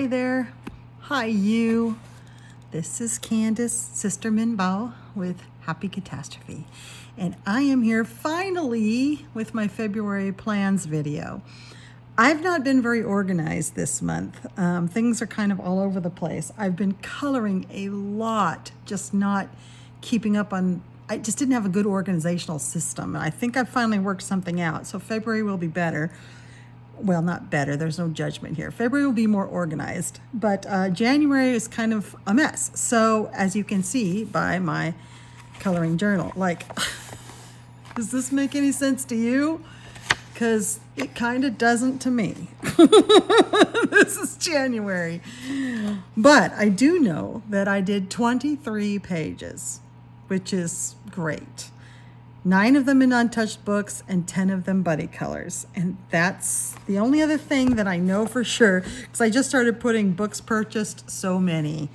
Hi there. Hi you. This is Candice, Sister Minbao with Happy Catastrophe. And I am here finally with my February plans video. I've not been very organized this month. Things are kind of all over the place. I've been coloring a lot, just not keeping up on, I just didn't have a good organizational system. And I think I've finally worked something out. So February will be better. Well, not better, there's no judgment here. February will be more organized, but January is kind of a mess. So as you can see by my coloring journal, like, does this make any sense to you? Because it kind of doesn't to me. This is January. But I do know that I did 23 pages, which is great. 9 of them in untouched books and 10 of them buddy colors. And that's the only other thing that I know for sure, because I just started putting books purchased, so many.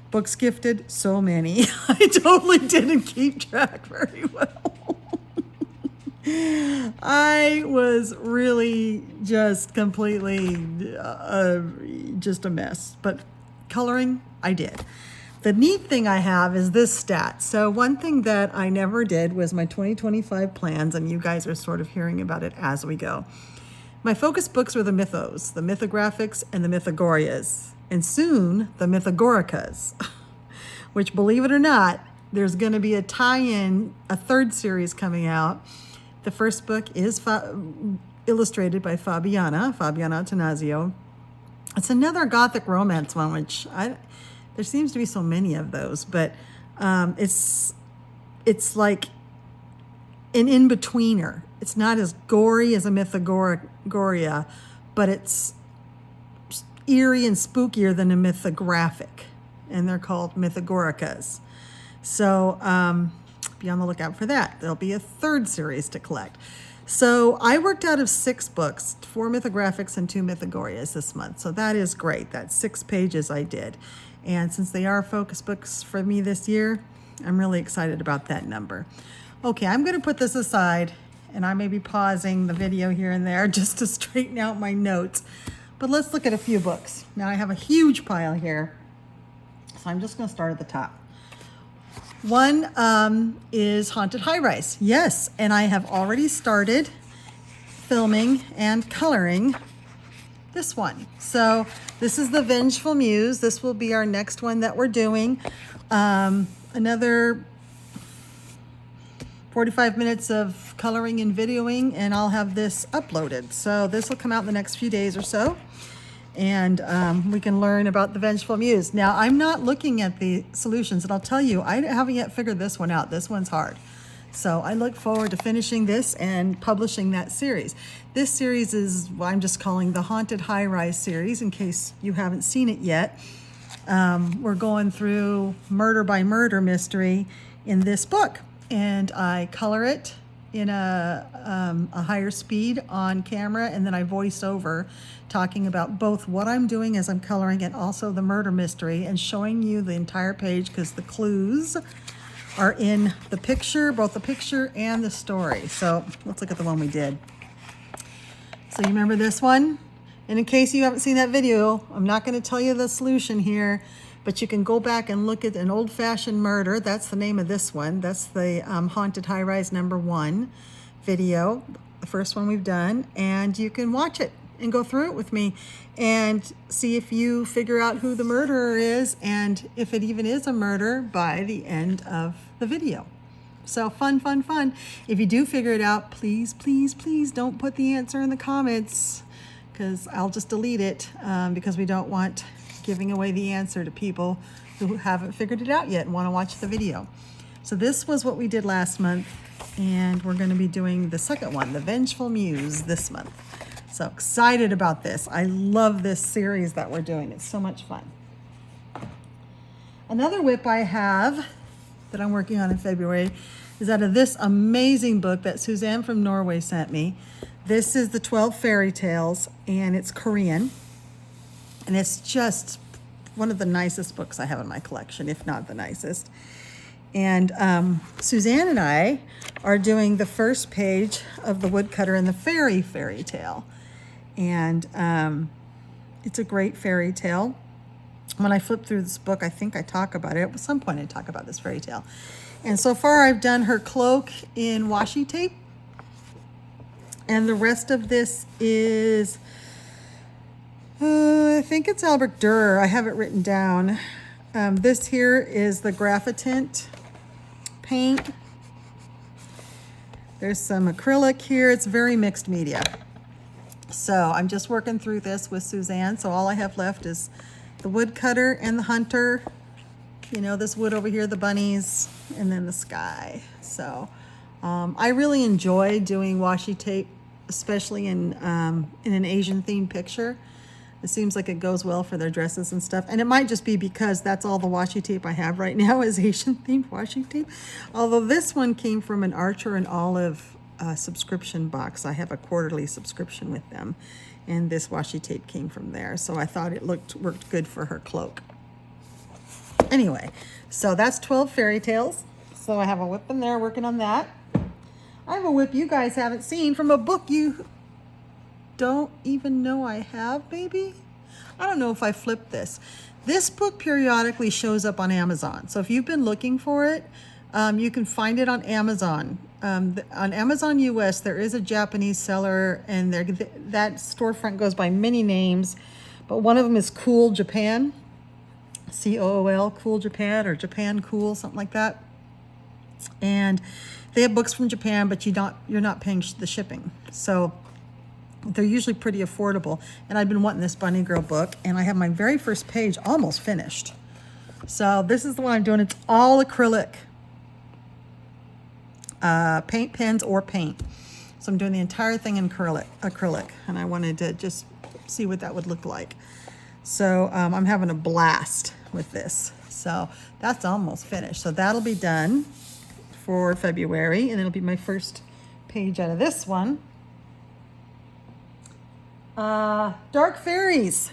Books gifted, so many. I totally didn't keep track very well. I was really just completely just a mess. But coloring, I did. The neat thing I have is this stat. So one thing that I never did was my 2025 plans, and you guys are sort of hearing about it as we go. My focus books were the mythos, the mythographics, and the mythogorias, and soon the mythogoricas, which, believe it or not, there's going to be a tie-in, a 3rd series coming out. The first book is illustrated by Fabiana Attanasio. It's another Gothic romance one, which there seems to be so many of those, but it's like an in-betweener. It's not as gory as a Mythogoria, but it's eerie and spookier than a mythographic, and they're called mythogoricas. So be on the lookout for that. There'll be a 3rd series to collect. So I worked out of 6 books, 4 mythographics and 2 mythogorias this month. So that is great. That's 6 pages I did. And since they are focus books for me this year, I'm really excited about that number. Okay, I'm going to put this aside, and I may be pausing the video here and there just to straighten out my notes. But let's look at a few books. Now I have a huge pile here, so I'm just going to start at the top. One is Haunted Highrise. Yes, and I have already started filming and coloring this one. So this is the Vengeful Muse. This will be our next one that we're doing. Another 45 minutes of coloring and videoing, and I'll have this uploaded. So this will come out in the next few days or so, and we can learn about the Vengeful Muse. Now, I'm not looking at the solutions, and I'll tell you, I haven't yet figured this one out. This one's hard. So I look forward to finishing this and publishing that series. This series is what I'm just calling the Haunted Highrise series, in case you haven't seen it yet. We're going through murder by murder mystery in this book, and I color it in a higher speed on camera, and then I voice over talking about both what I'm doing as I'm coloring and also the murder mystery, and showing you the entire page because the clues are in the picture, both the picture and the story. So let's look at the one we did. So you remember this one? And in case you haven't seen that video, I'm not going to tell you the solution here, but you can go back and look at An Old-Fashioned Murder. That's the name of this one. That's the Haunted Highrise #1 video, the first one we've done, and you can watch it and go through it with me and see if you figure out who the murderer is and if it even is a murder by the end of the video. So fun, fun, fun. If you do figure it out, please, please, please don't put the answer in the comments, because I'll just delete it, because we don't want giving away the answer to people who haven't figured it out yet and want to watch the video. So this was what we did last month, and we're going to be doing the second one, the Vengeful Muse, this month. So excited about this. I love this series that we're doing. It's so much fun. Another whip I have that I'm working on in February is out of this amazing book that Suzanne from Norway sent me. This is the 12 Fairy Tales, and it's Korean. And it's just one of the nicest books I have in my collection, if not the nicest. And Suzanne and I are doing the first page of The Woodcutter and the Fairy Tale. And It's a great fairy tale. When I flip through this book, I think I talk about it. At some point I talk about this fairy tale. And so far I've done her cloak in washi tape. And the rest of this is, I think it's Albert Dürer. I have it written down. This here is the Graphitint paint. There's some acrylic here. It's very mixed media. So I'm just working through this with Suzanne. So all I have left is the woodcutter and the hunter. You know, this wood over here, the bunnies, and then the sky. So I really enjoy doing washi tape, especially in an Asian themed picture. It seems like it goes well for their dresses and stuff. And it might just be because that's all the washi tape I have right now is Asian themed washi tape. Although this one came from an Archer and Olive subscription box. I have a quarterly subscription with them. And this washi tape came from there. So I thought it worked good for her cloak. Anyway, so that's 12 fairy tales. So I have a whip in there working on that. I have a whip you guys haven't seen from a book you don't even know I have, maybe? I don't know if I flipped this. This book periodically shows up on Amazon. So if you've been looking for it, you can find it on Amazon. On Amazon US, there is a Japanese seller, and that storefront goes by many names, but one of them is Cool Japan, C-O-O-L, Cool Japan, or Japan Cool, something like that. And they have books from Japan, but you're not paying the shipping. So they're usually pretty affordable. And I've been wanting this Bunny Girl book, and I have my very first page almost finished. So this is the one I'm doing. It's all acrylic. Paint pens or paint. So I'm doing the entire thing in acrylic, and I wanted to just see what that would look like. So I'm having a blast with this. So that's almost finished. So that'll be done for February, and it'll be my first page out of this one. Dark Fairies.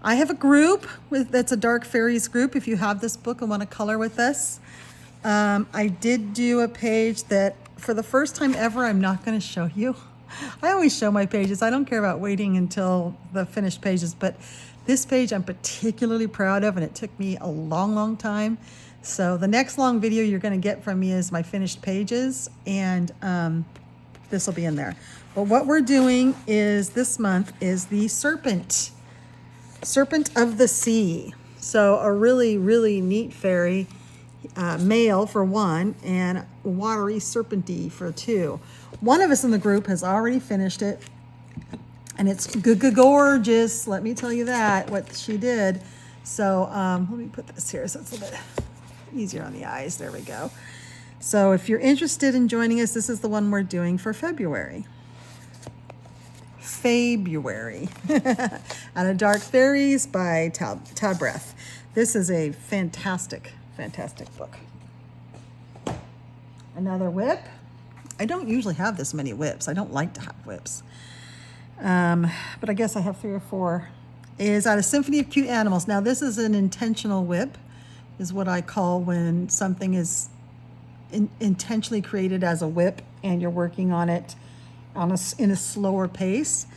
I have a group that's a Dark Fairies group. If you have this book and want to color with us, I did do a page that for the first time ever, I'm not going to show you. I always show my pages. I don't care about waiting until the finished pages, but this page I'm particularly proud of, and it took me a long, long time. So the next long video you're going to get from me is my finished pages, and this will be in there. But what we're doing is this month is the Serpent of the Sea. So a really, really neat fairy, male for one, and watery serpenty for two. One of us in the group has already finished it, and it's gorgeous. Let me tell you that, what she did. So let me put this here so it's a little bit easier on the eyes. There we go. So if you're interested in joining us, this is the one we're doing for February. Out of Dark Fairies by Tabreth. This is a fantastic, fantastic book. Another whip. I don't usually have this many whips. I don't like to have whips. But I guess I have 3 or 4. Is out of Symphony of Cute Animals. Now this is an intentional whip, is what I call when something is intentionally created as a whip and you're working on it in a slower pace.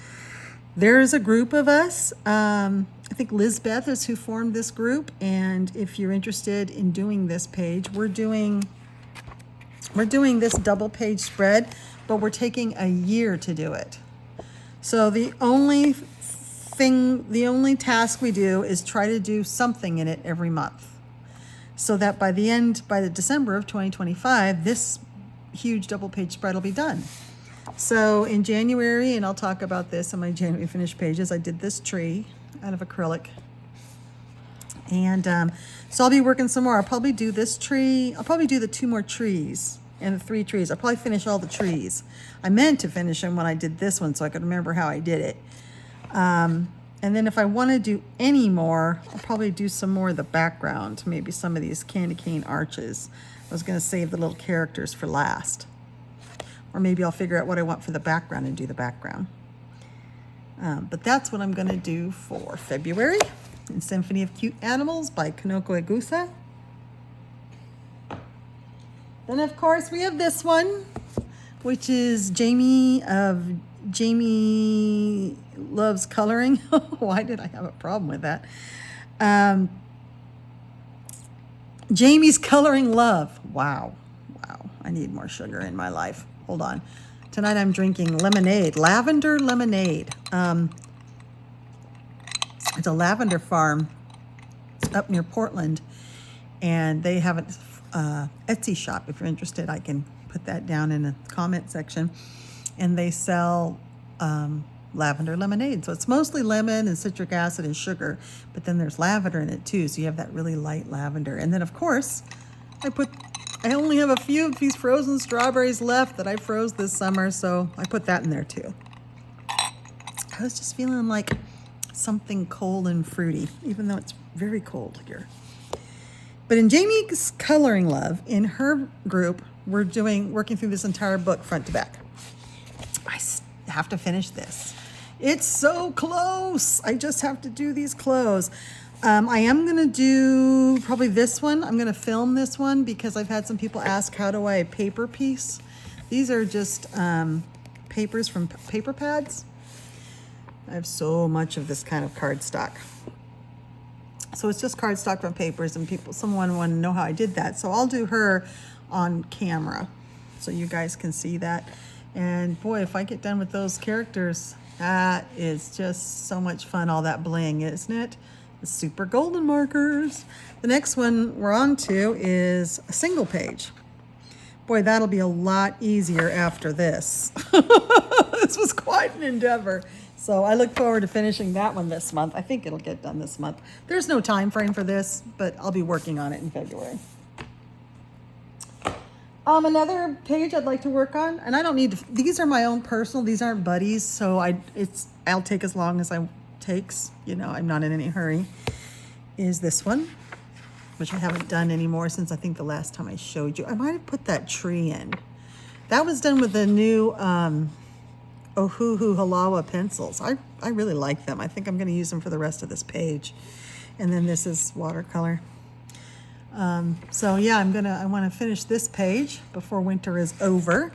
There's a group of us. I think Lizbeth is who formed this group, and if you're interested in doing this page, we're doing this double page spread, but we're taking a year to do it. So the only task we do is try to do something in it every month, so that by the December of 2025, this huge double page spread will be done. So in January, and I'll talk about this in my January finished pages, I did this tree out of acrylic. And so I'll be working some more. I'll probably do this tree. I'll probably do the 2 more trees and the 3 trees. I'll probably finish all the trees. I meant to finish them when I did this one so I could remember how I did it. And then if I want to do any more, I'll probably do some more of the background, maybe some of these candy cane arches. I was going to save the little characters for last. Or maybe I'll figure out what I want for the background and do the background. But that's what I'm going to do for February in Symphony of Cute Animals by Kanoko Egusa. Then, of course, we have this one, which is Jamie of Jamie loves coloring. Why did I have a problem with that? Jamie's coloring love. Wow. I need more sugar in my life. Hold on. Tonight I'm drinking lemonade, lavender lemonade. It's a lavender farm up near Portland, and they have an Etsy shop. If you're interested, I can put that down in the comment section. And they sell lavender lemonade. So it's mostly lemon and citric acid and sugar, but then there's lavender in it too. So you have that really light lavender. And then of course, I only have a few of these frozen strawberries left that I froze this summer, so I put that in there too. I was just feeling like something cold and fruity, even though it's very cold here. But in Jamie's Coloring Love, in her group, we're working through this entire book front to back. I have to finish this. It's so close. I just have to do these clothes. I am going to do probably this one. I'm going to film this one because I've had some people ask, how do I paper piece? These are just papers from paper pads. I have so much of this kind of cardstock. So it's just cardstock from papers, and someone wanted to know how I did that. So I'll do her on camera so you guys can see that. And boy, if I get done with those characters, that is just so much fun, all that bling, isn't it? The super golden markers. The next one we're on to is a single page. Boy, that'll be a lot easier after this. This was quite an endeavor. So I look forward to finishing that one this month. I think it'll get done this month. There's no time frame for this, but I'll be working on it in February. Another page I'd like to work on, and I don't need to, these are my own personal, these aren't buddies, so I'll take as long as it takes, I'm not in any hurry, is this one, which I haven't done anymore since I think the last time I showed you. I might have put that tree in. That was done with the new Ohuhu Halawa pencils. I really like them. I think I'm going to use them for the rest of this page. And then this is watercolor. So yeah, I want to finish this page before winter is over,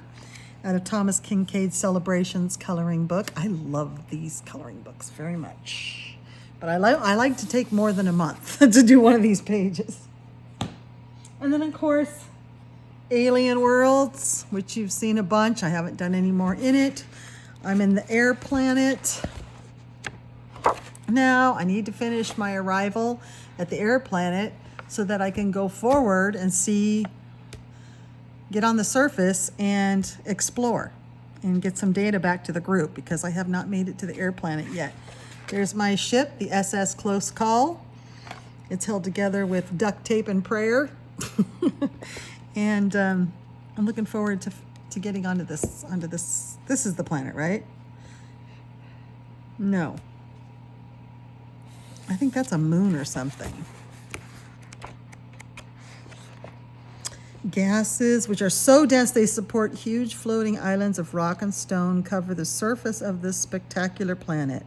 out of Thomas Kincaid's Celebrations coloring book. I love these coloring books very much, but I like to take more than a month to do one of these pages. And then of course, Alien Worlds, which you've seen a bunch. I haven't done any more in it. I'm in the air planet. Now I need to finish my arrival at the air planet so that I can go forward and get on the surface and explore and get some data back to the group, because I have not made it to the air planet yet. There's my ship, the SS Close Call. It's held together with duct tape and prayer. And I'm looking forward to getting onto this. This is the planet, right? No. I think that's a moon or something. Gases, which are so dense they support huge floating islands of rock and stone, cover the surface of this spectacular planet,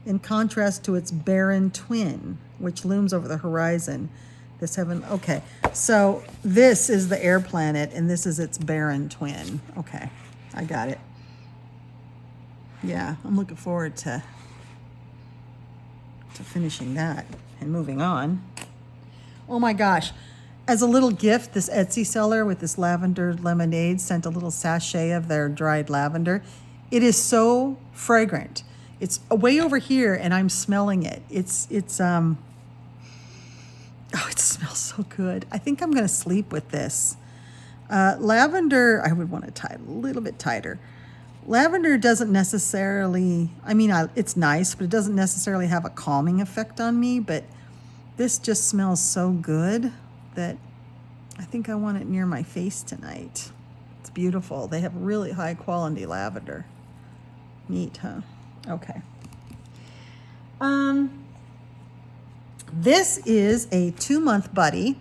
in contrast to its barren twin, which looms over the horizon. Okay, so this is the air planet, and this is its barren twin. Okay, I got it. Yeah, I'm looking forward to finishing that and moving on. Oh my gosh. As a little gift, this Etsy seller with this lavender lemonade sent a little sachet of their dried lavender. It is so fragrant. It's way over here, and I'm smelling it. Oh, it smells so good. I think I'm going to sleep with this. Lavender, I would want to tie it a little bit tighter. Lavender doesn't necessarily, it's nice, but it doesn't necessarily have a calming effect on me, but this just smells so good that I think I want it near my face tonight. It's beautiful. They have really high quality lavender. Neat, huh? Okay. This is a 2-month buddy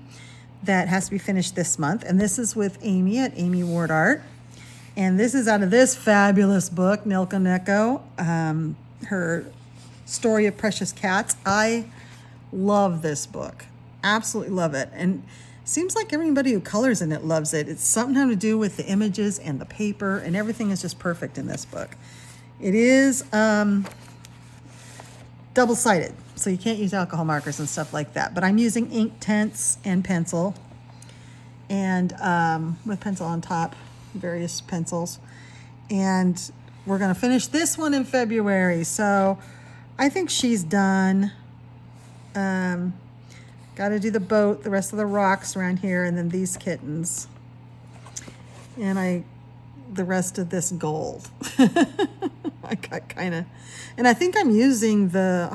that has to be finished this month, and this is with Amy at Amy Ward Art. And this is out of this fabulous book, Nilka Neko, her Story of Precious Cats. I love this book. Absolutely love it. And seems like everybody who colors in it loves it. It's something to do with the images and the paper, and everything is just perfect in this book. It is double-sided, so you can't use alcohol markers and stuff like that. But I'm using ink tints and pencil, and with pencil on top, various pencils. And we're going to finish this one in February. So I think she's done. Got to do the boat, the rest of the rocks around here, and then these kittens. And the rest of this gold. I got kind of, and I think I'm using the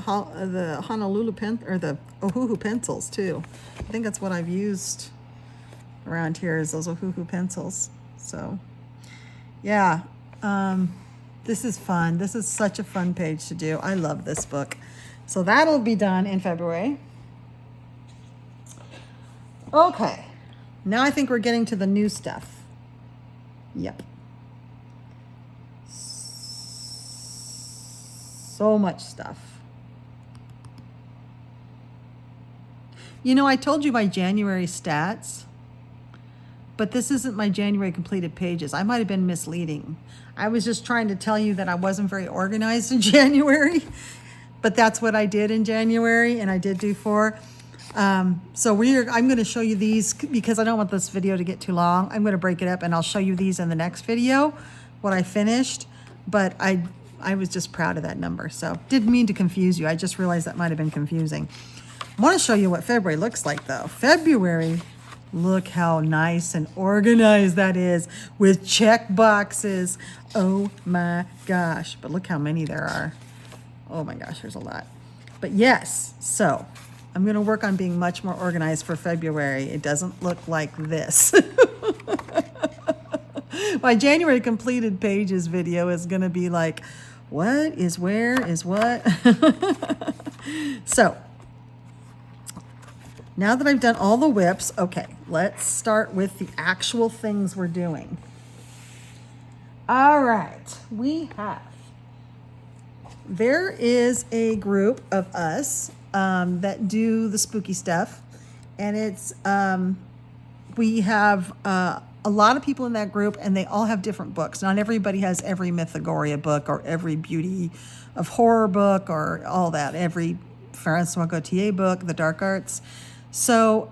Honolulu pen, or the Ohuhu pencils too. I think that's what I've used around here, is those Ohuhu pencils. So yeah, this is fun. This is such a fun page to do. I love this book. So that'll be done in February. Okay, now I think we're getting to the new stuff. Yep. So much stuff. You know, I told you my January stats, but this isn't my January completed pages. I might have been misleading. I was just trying to tell you that I wasn't very organized in January, but that's what I did in January, and I did do 4. So I'm going to show you these because I don't want this video to get too long. I'm going to break it up, and I'll show you these in the next video, what I finished, but I was just proud of that number. So didn't mean to confuse you. I just realized that might have been confusing. I want to show you what February looks like though. February, look how nice and organized that is with check boxes. Oh my gosh. But look how many there are. Oh my gosh, there's a lot. But yes, so I'm going to work on being much more organized for February. It doesn't look like this. My January completed pages video is going to be like, what is where is what? So now that I've done all the whips, okay, let's start with the actual things we're doing. All right, there is a group of us that do the spooky stuff, and it's we have a lot of people in that group, and they all have different books. Not everybody has every Mythogoria book or every Beauty of Horror book or all that, every Francois Gautier book, the Dark Arts. So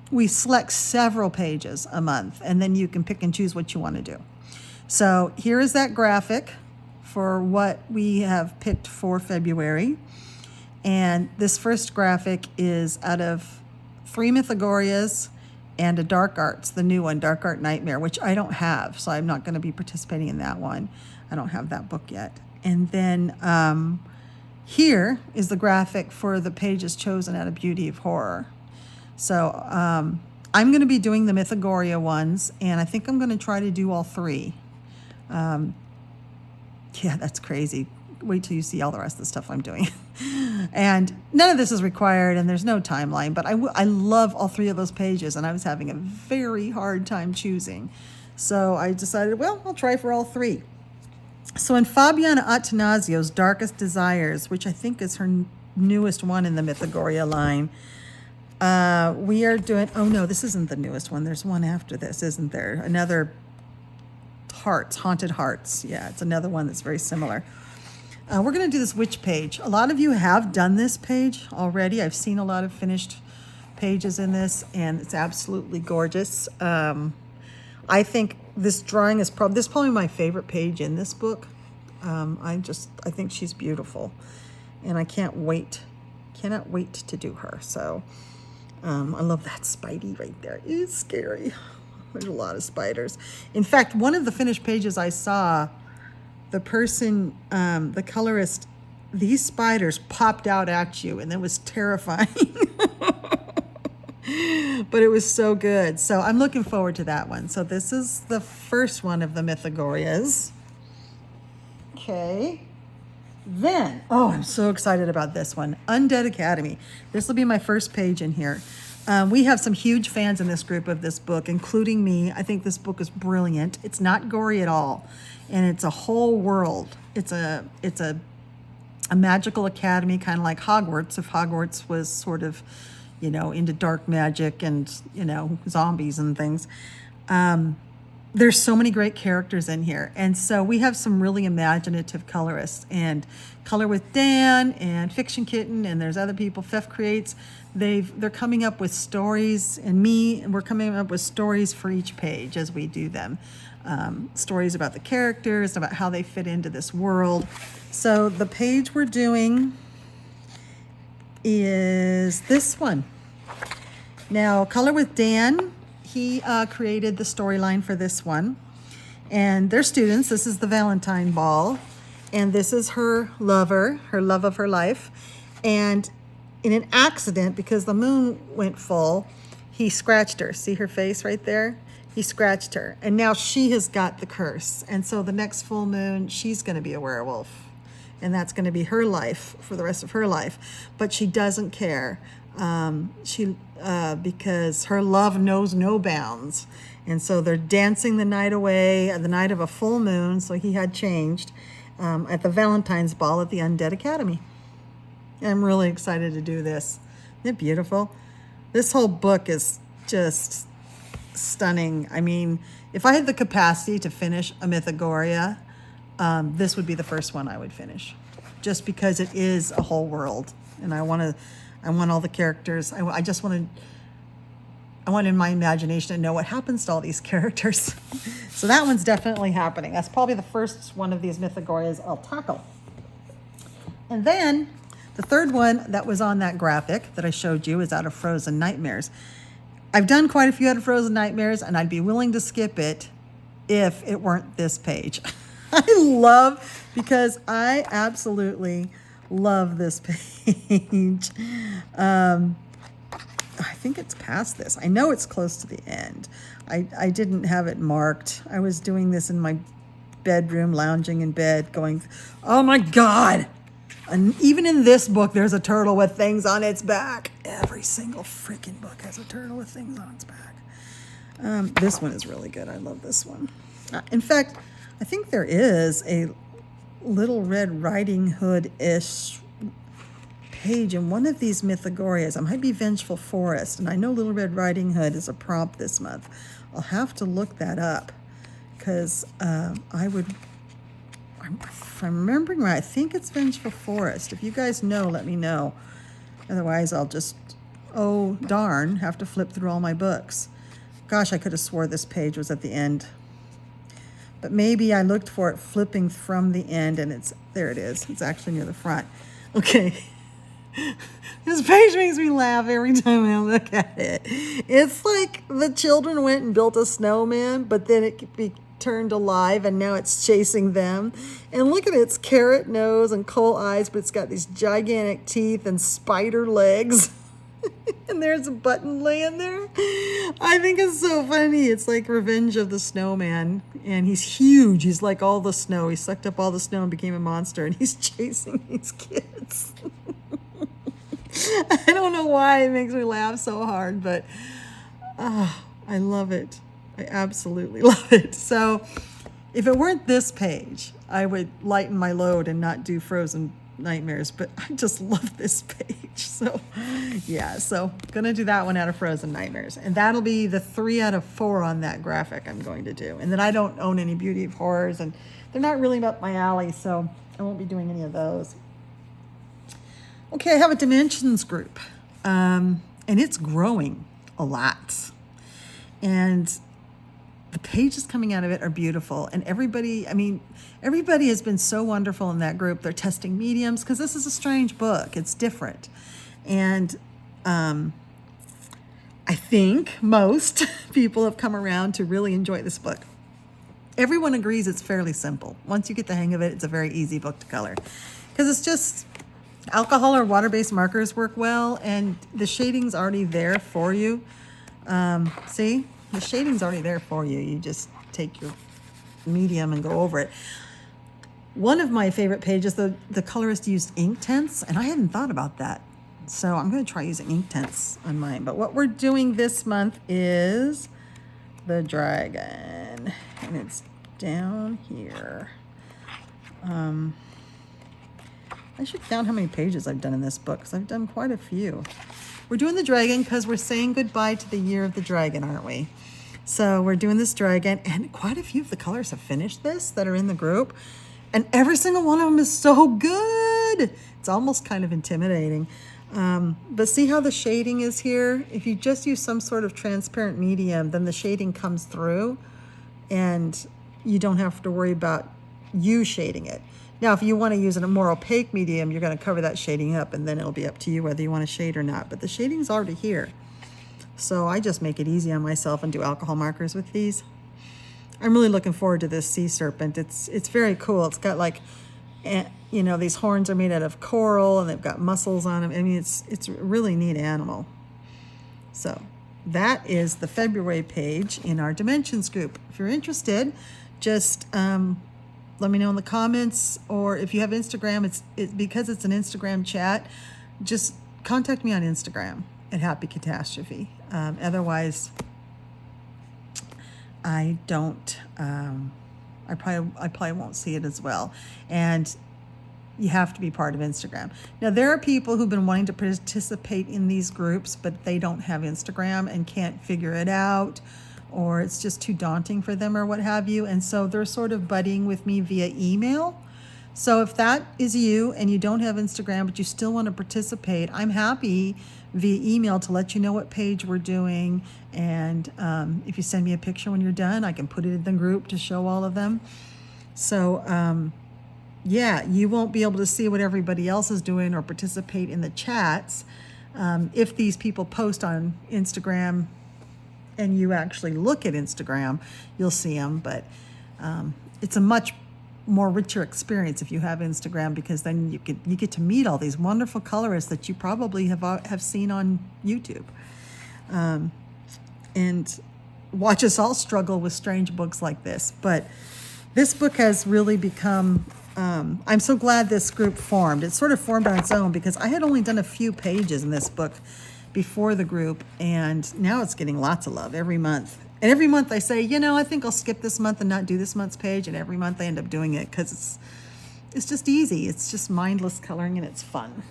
we select several pages a month, and then you can pick and choose what you want to do. So here is that graphic for what we have picked for February. And this first graphic is out of 3 Mythogorias and a Dark Arts, the new one, Dark Art Nightmare, which I don't have, so I'm not going to be participating in that one. I don't have that book yet. And then here is the graphic for the pages chosen out of Beauty of Horror. So I'm going to be doing the Mythogoria ones, and I think I'm going to try to do all 3. Yeah, that's crazy. Wait till you see all the rest of the stuff I'm doing. And none of this is required, and there's no timeline, but I love all 3 of those pages, and I was having a very hard time choosing. So I decided, well, I'll try for all 3. So in Fabiana Attanasios's Darkest Desires, which I think is her newest one in the Mythogoria line, we are doing, oh no, this isn't the newest one. There's one after this, isn't there? Another Haunted Hearts. Yeah, it's another one that's very similar. We're going to do this witch page. A lot of you have done this page already. I've seen a lot of finished pages in this, and it's absolutely gorgeous. I think this drawing is probably my favorite page in this book. I think she's beautiful, and I cannot wait to do her. So I love that Spidey right there. It's scary. There's a lot of spiders. In fact, one of the finished pages I saw, the person, the colorist, these spiders popped out at you, and it was terrifying. But it was so good. So I'm looking forward to that one. So this is the first one of the Mythogorias. Okay. Then, oh, I'm so excited about this one. Undead Academy. This will be my first page in here. We have some huge fans in this group of this book, including me. I think this book is brilliant. It's not gory at all, and it's a whole world. It's a magical academy, kind of like Hogwarts, if Hogwarts was sort of, into dark magic and, zombies and things. there's so many great characters in here. And so we have some really imaginative colorists, and Color with Dan and Fiction Kitten, and there's other people, Fef Creates. They're coming up with stories, and we're coming up with stories for each page as we do them. Stories about the characters, about how they fit into this world. So the page we're doing is this one. Now, Color with Dan, he created the storyline for this one. And they're students. This is the Valentine Ball. And this is her lover, her love of her life. And in an accident, because the moon went full, he scratched her. See her face right there? He scratched her. And now she has got the curse. And so the next full moon, she's going to be a werewolf. And that's going to be her life for the rest of her life. But she doesn't care. Because her love knows no bounds. And so they're dancing the night away, the night of a full moon, so he had changed, at the Valentine's Ball at the Undead Academy. I'm really excited to do this. Isn't it beautiful? This whole book is just stunning. I mean, if I had the capacity to finish a Mythogoria, this would be the first one I would finish, just because it is a whole world, and I want all the characters. I want in my imagination to know what happens to all these characters. So that one's definitely happening. That's probably the first one of these Mythogorias I'll tackle. And then the third one that was on that graphic that I showed you is out of Frozen Nightmares. I've done quite a few out of Frozen Nightmares, and I'd be willing to skip it if it weren't this page. Because I absolutely love this page. I think it's past this. I know it's close to the end. I didn't have it marked. I was doing this in my bedroom, lounging in bed, going, oh my God. And even in this book, there's a turtle with things on its back. Every single freaking book has a turtle with things on its back. This one is really good. I love this one. In fact, I think there is a Little Red Riding Hood-ish page in one of these Mythogorias. It might be Vengeful Forest, and I know Little Red Riding Hood is a prompt this month. I'll have to look that up, because if I'm remembering right, I think it's Vengeful Forest. If you guys know, let me know. Otherwise, I'll just, oh darn, have to flip through all my books. Gosh, I could have swore this page was at the end. But maybe I looked for it flipping from the end, and there it is. It's actually near the front. Okay. This page makes me laugh every time I look at it. It's like the children went and built a snowman, but then it turned alive, and now it's chasing them. And look at its carrot nose and coal eyes, but it's got these gigantic teeth and spider legs. And there's a button laying there. I think it's so funny. It's like Revenge of the Snowman, and he's huge. He's like all the snow. He sucked up all the snow and became a monster, and he's chasing these kids. I don't know why it makes me laugh so hard, but I love it. I absolutely love it. So if it weren't this page, I would lighten my load and not do Frozen Nightmares, but I just love this page. So yeah, so gonna do that one out of Frozen Nightmares, and that'll be the 3 out of 4 on that graphic I'm going to do. And then I don't own any Beauty of Horrors, and they're not really up my alley, so I won't be doing any of those. Okay, I have a Dimensions group, and it's growing a lot, and the pages coming out of it are beautiful. And everybody has been so wonderful in that group. They're testing mediums, because this is a strange book. It's different. And I think most people have come around to really enjoy this book. Everyone agrees it's fairly simple. Once you get the hang of it, it's a very easy book to color, because it's just alcohol or water-based markers work well, and the shading's already there for you. See? The shading's already there for you. You just take your medium and go over it. One of my favorite pages, the colorist used ink tints, and I hadn't thought about that. So I'm going to try using ink tints on mine. But what we're doing this month is the dragon, and it's down here. I should count how many pages I've done in this book, because I've done quite a few. We're doing the dragon because we're saying goodbye to the year of the dragon, aren't we? So we're doing this dragon, and quite a few of the colors have finished this that are in the group. And every single one of them is so good. It's almost kind of intimidating. But see how the shading is here? If you just use some sort of transparent medium, then the shading comes through and you don't have to worry about you shading it. Now, if you want to use a more opaque medium, you're going to cover that shading up, and then it'll be up to you whether you want to shade or not. But the shading's already here. So I just make it easy on myself and do alcohol markers with these. I'm really looking forward to this sea serpent. It's very cool. It's got like, you know, these horns are made out of coral and they've got muscles on them. I mean, it's a really neat animal. So that is the February page in our Dimensions group. If you're interested, just let me know in the comments, or if you have Instagram, it's because it's an Instagram chat, just contact me on Instagram at Happy Catastrophe. Otherwise, I don't, I probably won't see it as well. And you have to be part of Instagram. Now, there are people who've been wanting to participate in these groups, but they don't have Instagram and can't figure it out, or it's just too daunting for them or what have you. And so they're sort of buddying with me via email. So if that is you and you don't have Instagram, but you still want to participate, I'm happy via email to let you know what page we're doing. And if you send me a picture when you're done, I can put it in the group to show all of them. So yeah, you won't be able to see what everybody else is doing or participate in the chats. If these people post on Instagram and you actually look at Instagram, you'll see them. But it's a much more richer experience if you have Instagram, because then you get to meet all these wonderful colorists that you probably have seen on YouTube, and watch us all struggle with strange books like this. But this book has really become, I'm so glad this group formed. It sort of formed on its own because I had only done a few pages in this book before the group, and now it's getting lots of love every month. And every month I say, you know, I think I'll skip this month and not do this month's page. And every month I end up doing it because it's just easy. It's just mindless coloring and it's fun.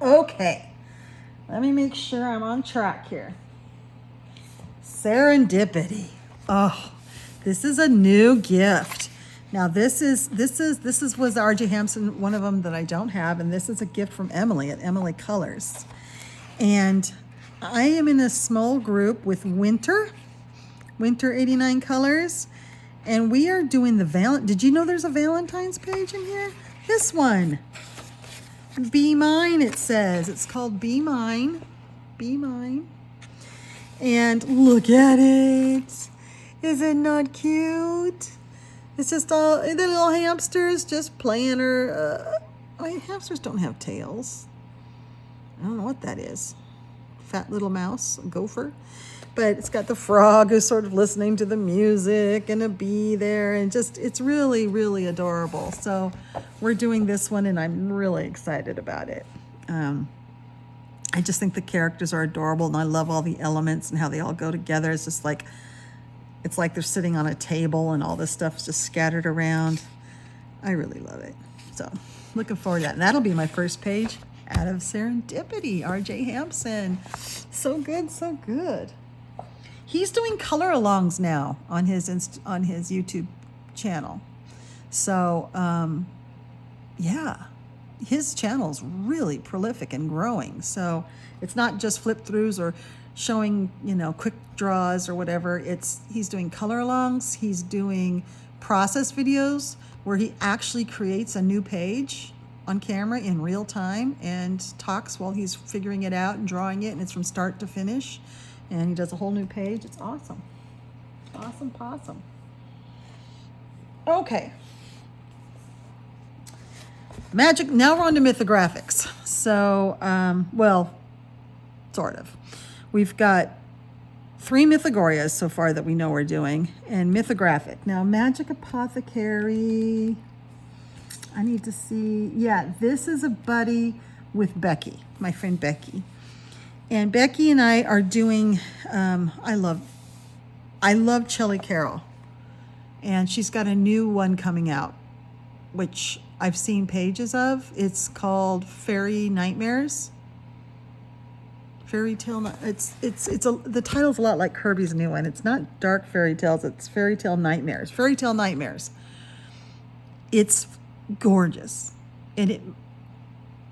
Okay, let me make sure I'm on track here. Serendipity. Oh, this is a new gift. Now this was R.J. Hampson, one of them that I don't have, and this is a gift from Emily at Emily Colors. And I am in a small group with Winter 89 Colors, and we are doing the did you know there's a Valentine's page in here? This one. Be Mine, it says. It's called Be Mine. Be Mine. And look at it. Is it not cute? It's just all the little hamsters just playing her. Hamsters don't have tails. I don't know what that is. Fat little mouse, a gopher. But it's got the frog who's sort of listening to the music and a bee there, and just it's really, really adorable. So we're doing this one and I'm really excited about it. I just think the characters are adorable, and I love all the elements and how they all go together. It's just like, it's like they're sitting on a table and all this stuff is just scattered around. I really love it. So looking forward to that. And that'll be my first page out of Serendipity, R.J. Hampson. So good, so good. He's doing color alongs now on his YouTube channel. So, yeah, his channel's really prolific and growing. So it's not just flip throughs or showing, you know, quick draws or whatever. He's doing color alongs. He's doing process videos where he actually creates a new page on camera in real time and talks while he's figuring it out and drawing it, and it's from start to finish, and he does a whole new page. It's awesome. Awesome possum. Okay. Magic, now we're on to mythographics. So, well, sort of. We've got 3 Mythogorias so far that we know we're doing, and mythographic. Now, Magic Apothecary, I need to see. Yeah, this is a buddy with Becky, my friend Becky. And Becky and I are doing, I love Shelley Carroll. And she's got a new one coming out, which I've seen pages of. It's called Fairy Nightmares. Fairy tale. The title's a lot like Kirby's new one. It's not dark fairy tales. It's fairy tale nightmares. Fairy tale nightmares. It's gorgeous, and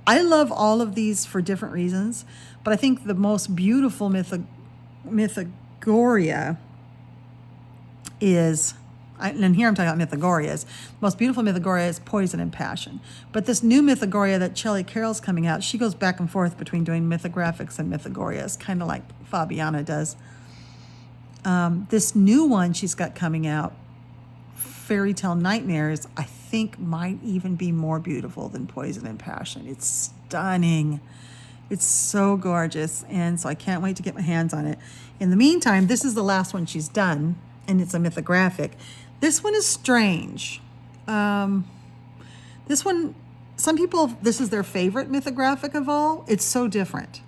I love all of these for different reasons. But I think the most beautiful Mythogoria is. And here I'm talking about Mythogorias. The most beautiful Mythogoria is Poison and Passion. But this new Mythogoria that Shelley Carroll's coming out, she goes back and forth between doing mythographics and Mythogorias, kind of like Fabiana does. This new one she's got coming out, Fairy Tale Nightmares, I think might even be more beautiful than Poison and Passion. It's stunning. It's so gorgeous. And so I can't wait to get my hands on it. In the meantime, this is the last one she's done, and it's a mythographic. This one is strange. This one, some people, this is their favorite mythographic of all. It's so different.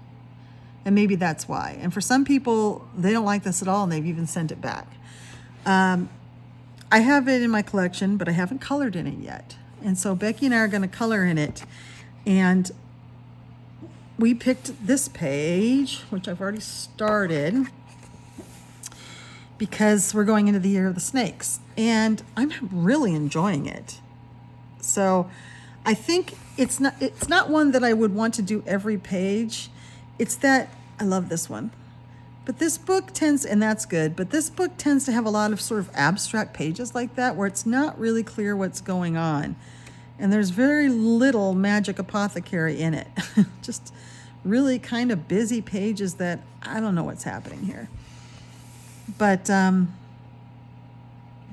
And maybe that's why. And for some people, they don't like this at all, and they've even sent it back. I have it in my collection, but I haven't colored in it yet. And so Becky and I are going to color in it. And we picked this page, which I've already started, because we're going into the year of the snakes, and I'm really enjoying it. So I think it's not one that I would want to do every page. It's that I love this one. But this book tends, and that's good, but this book tends to have a lot of sort of abstract pages like that where it's not really clear what's going on. And there's very little magic apothecary in it. Just really kind of busy pages that I don't know what's happening here. But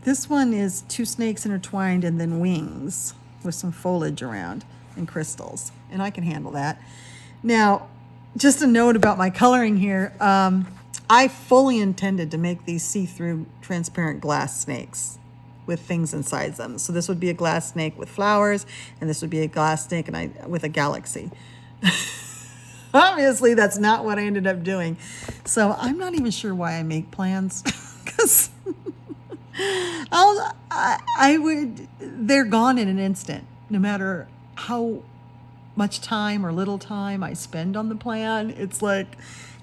this one is 2 snakes intertwined and then wings with some foliage around and crystals. And I can handle that. Now, just a note about my coloring here. I fully intended to make these see-through transparent glass snakes with things inside them. So this would be a glass snake with flowers, and this would be a glass snake with a galaxy. Obviously, that's not what I ended up doing. So I'm not even sure why I make plans, because they're gone in an instant, no matter how much time or little time I spend on the plan. It's like,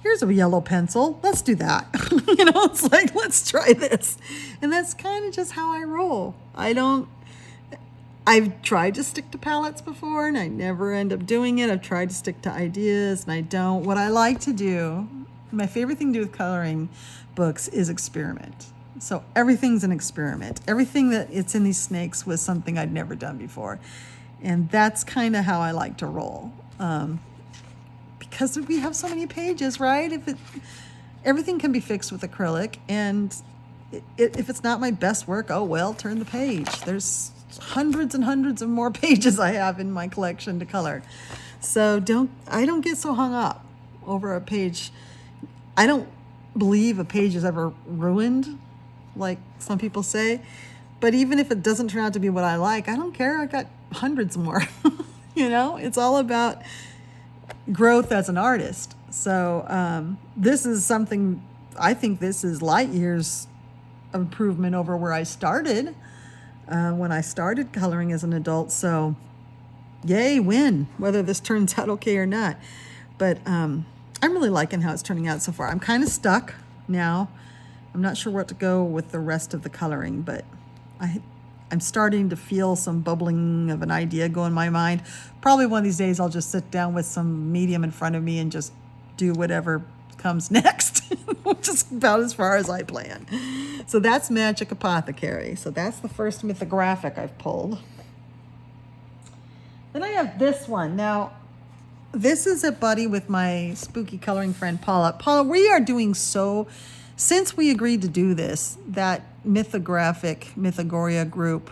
here's a yellow pencil. Let's do that. It's like, let's try this. And that's kind of just how I roll. I've tried to stick to palettes before, and I never end up doing it. I've tried to stick to ideas, and I don't. What I like to do, my favorite thing to do with coloring books is experiment. So everything's an experiment. Everything that it's in these snakes was something I'd never done before. And that's kind of how I like to roll. Because we have so many pages, right? Everything can be fixed with acrylic, and if it's not my best work, oh well, turn the page. There's hundreds and hundreds of more pages I have in my collection to color. So I don't get so hung up over a page. I don't believe a page is ever ruined, like some people say. But even if it doesn't turn out to be what I like, I don't care. I got hundreds more. It's all about growth as an artist. So this is something, I think this is light years of improvement over where I started when I started coloring as an adult. So yay, win, whether this turns out okay or not. But I'm really liking how it's turning out so far. I'm kind of stuck now. I'm not sure where to go with the rest of the coloring, but I'm starting to feel some bubbling of an idea go in my mind. Probably one of these days I'll just sit down with some medium in front of me and just do whatever comes next, which is about as far as I plan. So that's Magic Apothecary. So that's the first mythographic I've pulled. Then I have this one. Now, this is a buddy with my spooky coloring friend, Paula. Paula, we are doing since we agreed to do this, that Mythogoria group,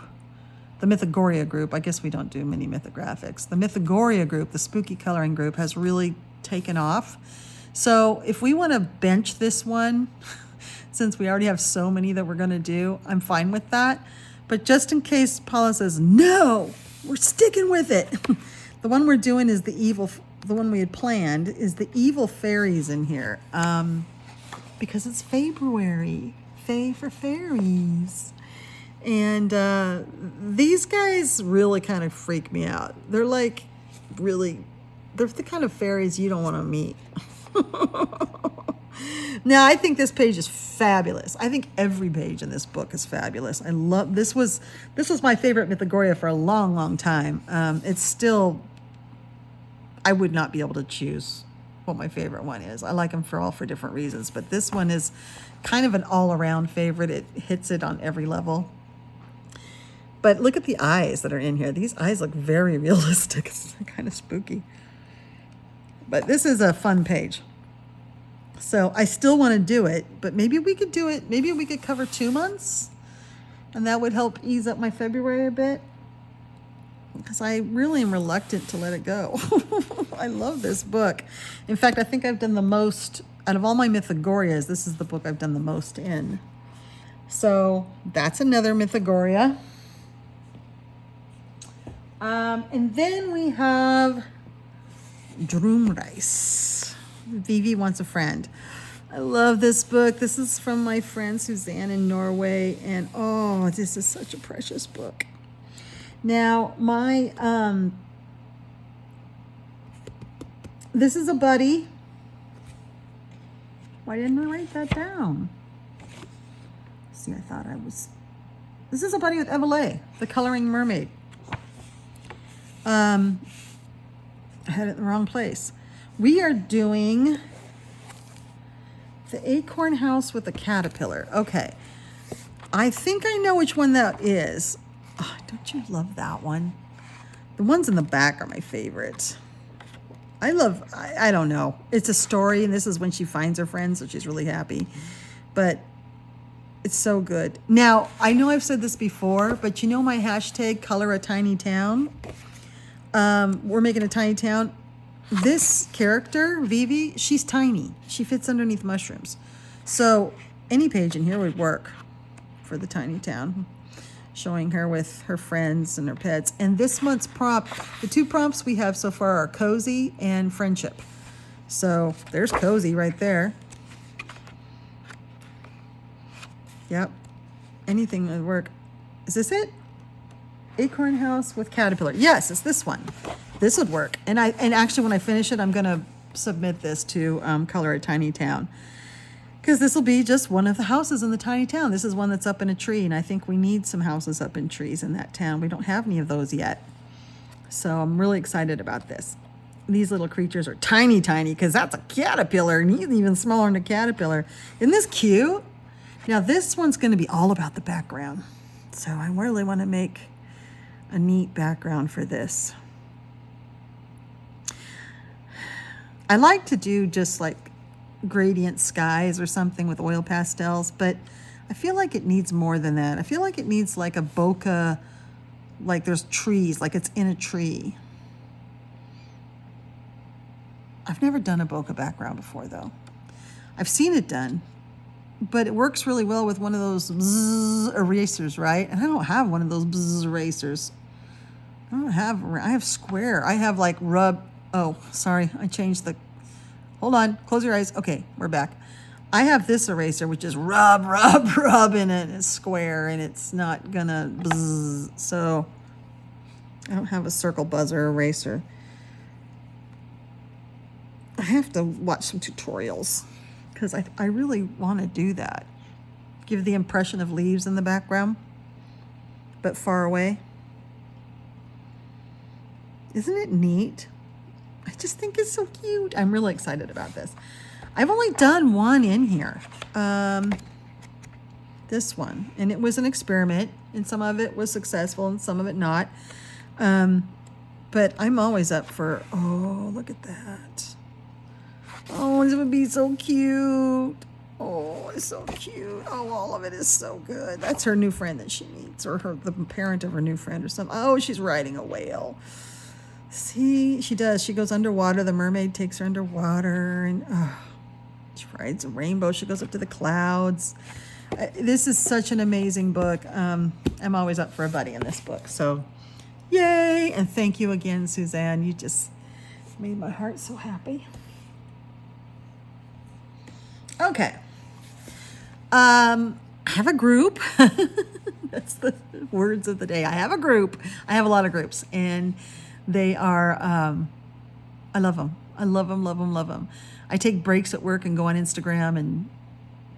the Mythogoria group, I guess we don't do many mythographics. The Mythogoria group, the spooky coloring group, has really taken off. So if we want to bench this one, since we already have so many that we're going to do, I'm fine with that. But just in case Paula says, no, we're sticking with it. The one we're doing is the one we had planned is the evil fairies in here. Because it's February. Fae for fairies. And these guys really kind of freak me out. They're the kind of fairies you don't want to meet. Now, I think this page is fabulous. I think every page in this book is fabulous. I love this was my favorite Mythogoria for a long, long time. It's still, I would not be able to choose what my favorite one is. I like them for different reasons, but this one is kind of an all-around favorite. It hits it on every level. But look at the eyes that are in here. These eyes look very realistic. It's kind of spooky. But this is a fun page. So I still want to do it, but maybe we could do it. Maybe we could cover 2 months, and that would help ease up my February a bit, because I really am reluctant to let it go. I love this book. In fact, I think I've done the most out of all my Mythogorias. This is the book I've done the most in. So that's another Mythogoria. And then we have Highrise. Vivi Wants a Friend. I love this book. This is from my friend Suzanne in Norway, and oh, this is such a precious book. Now, my this is a buddy. Why didn't I write that down? See, I thought I was. This is a buddy with Evelay, the Coloring Mermaid. I had it in the wrong place. We are doing the Acorn House with the Caterpillar. Okay. I think I know which one that is. Oh, don't you love that one? The ones in the back are my favorite. I don't know. It's a story, and this is when she finds her friend, so she's really happy. But it's so good. Now, I know I've said this before, but you know my hashtag, color a tiny town? We're making a tiny town. This character, Vivi, she's tiny. She fits underneath mushrooms. So any page in here would work for the tiny town. Showing her with her friends and her pets. And this month's prompt, the 2 prompts we have so far are cozy and friendship. So there's cozy right there. Yep. Anything would work. Is this it? Acorn House with Caterpillar. Yes, it's this one. This would work. And actually when I finish it, I'm going to submit this to Color a Tiny Town, because this will be just one of the houses in the tiny town. This is one that's up in a tree, and I think we need some houses up in trees in that town. We don't have any of those yet. So I'm really excited about this. These little creatures are tiny, tiny, because that's a caterpillar, and he's even smaller than a caterpillar. Isn't this cute? Now this one's going to be all about the background. So I really want to make a neat background for this. I like to do just like gradient skies or something with oil pastels, but I feel like it needs more than that. I feel like it needs like a bokeh, like there's trees, like it's in a tree. I've never done a bokeh background before though. I've seen it done, but it works really well with one of those bzz erasers, right? And I don't have one of those bzz erasers. I have square. I have like rub. Oh, sorry. I changed the, hold on. Close your eyes. Okay, we're back. I have this eraser, which is rub, rub, rub in it. It's square and it's not gonna bzz. So I don't have a circle buzzer eraser. I have to watch some tutorials because I really want to do that. Give the impression of leaves in the background, but far away. Isn't it neat? I just think it's so cute. I'm really excited about this. I've only done one in here. This one. And it was an experiment. And some of it was successful and some of it not. But I'm always up for, oh, look at that. Oh, this would be so cute. Oh, it's so cute. Oh, all of it is so good. That's her new friend that she meets, or the parent of her new friend or something. Oh, she's riding a whale. See, she does. She goes underwater. The mermaid takes her underwater, and she rides a rainbow. She goes up to the clouds. This is such an amazing book. I'm always up for a buddy in this book. So, yay! And thank you again, Suzanne. You just made my heart so happy. Okay. I have a group. That's the words of the day. I have a group. I have a lot of groups, and they are, I love them. I love them, love them, love them. I take breaks at work and go on Instagram and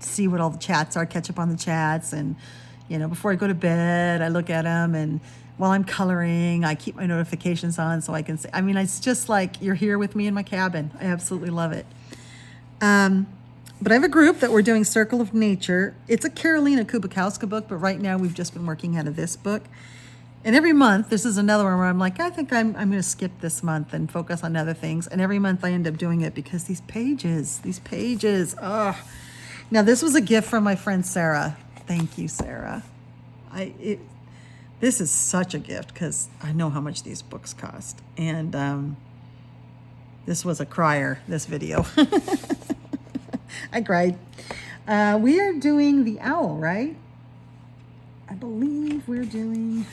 see what all the chats are, catch up on the chats. And, you know, before I go to bed, I look at them. And while I'm coloring, I keep my notifications on so I can see. I mean, it's just like you're here with me in my cabin. I absolutely love it. But I have a group that we're doing Circle of Nature. It's a Karolina Kubikowska book, but right now we've just been working out of this book. And every month, this is another one where I'm like, I think I'm going to skip this month and focus on other things. And every month I end up doing it because these pages, ugh. Now, this was a gift from my friend Sarah. Thank you, Sarah. This is such a gift because I know how much these books cost. And this was a crier, this video. I cried. We are doing the owl, right? I believe we're doing...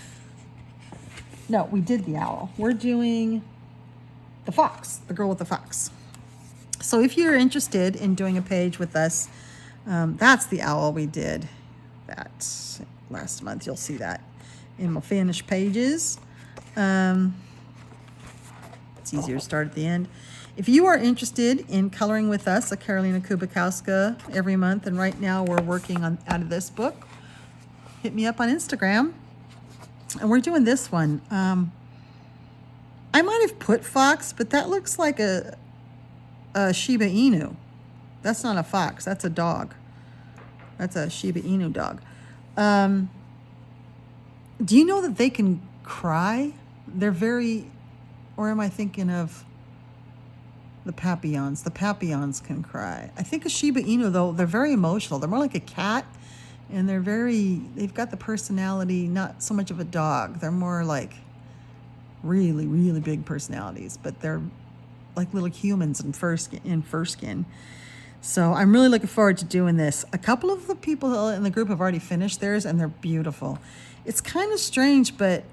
No, we did the owl. We're doing the fox, the girl with the fox. So if you're interested in doing a page with us, that's the owl we did that last month. You'll see that in my finished pages. It's easier to start at the end. If you are interested in coloring with us, a Karolina Kubikowska every month, and right now we're working on out of this book, hit me up on Instagram. And we're doing this one. I might have put fox, but that looks like a Shiba Inu. That's not a fox. That's a dog. That's a Shiba Inu dog. Do you know that they can cry? They're very... Or am I thinking of the Papillons? The Papillons can cry. I think a Shiba Inu, though, they're very emotional. They're more like a cat. And they've got the personality, not so much of a dog. They're more like really, really big personalities, but they're like little humans in fur skin. So I'm really looking forward to doing this. A couple of the people in the group have already finished theirs, and they're beautiful. It's kind of strange, but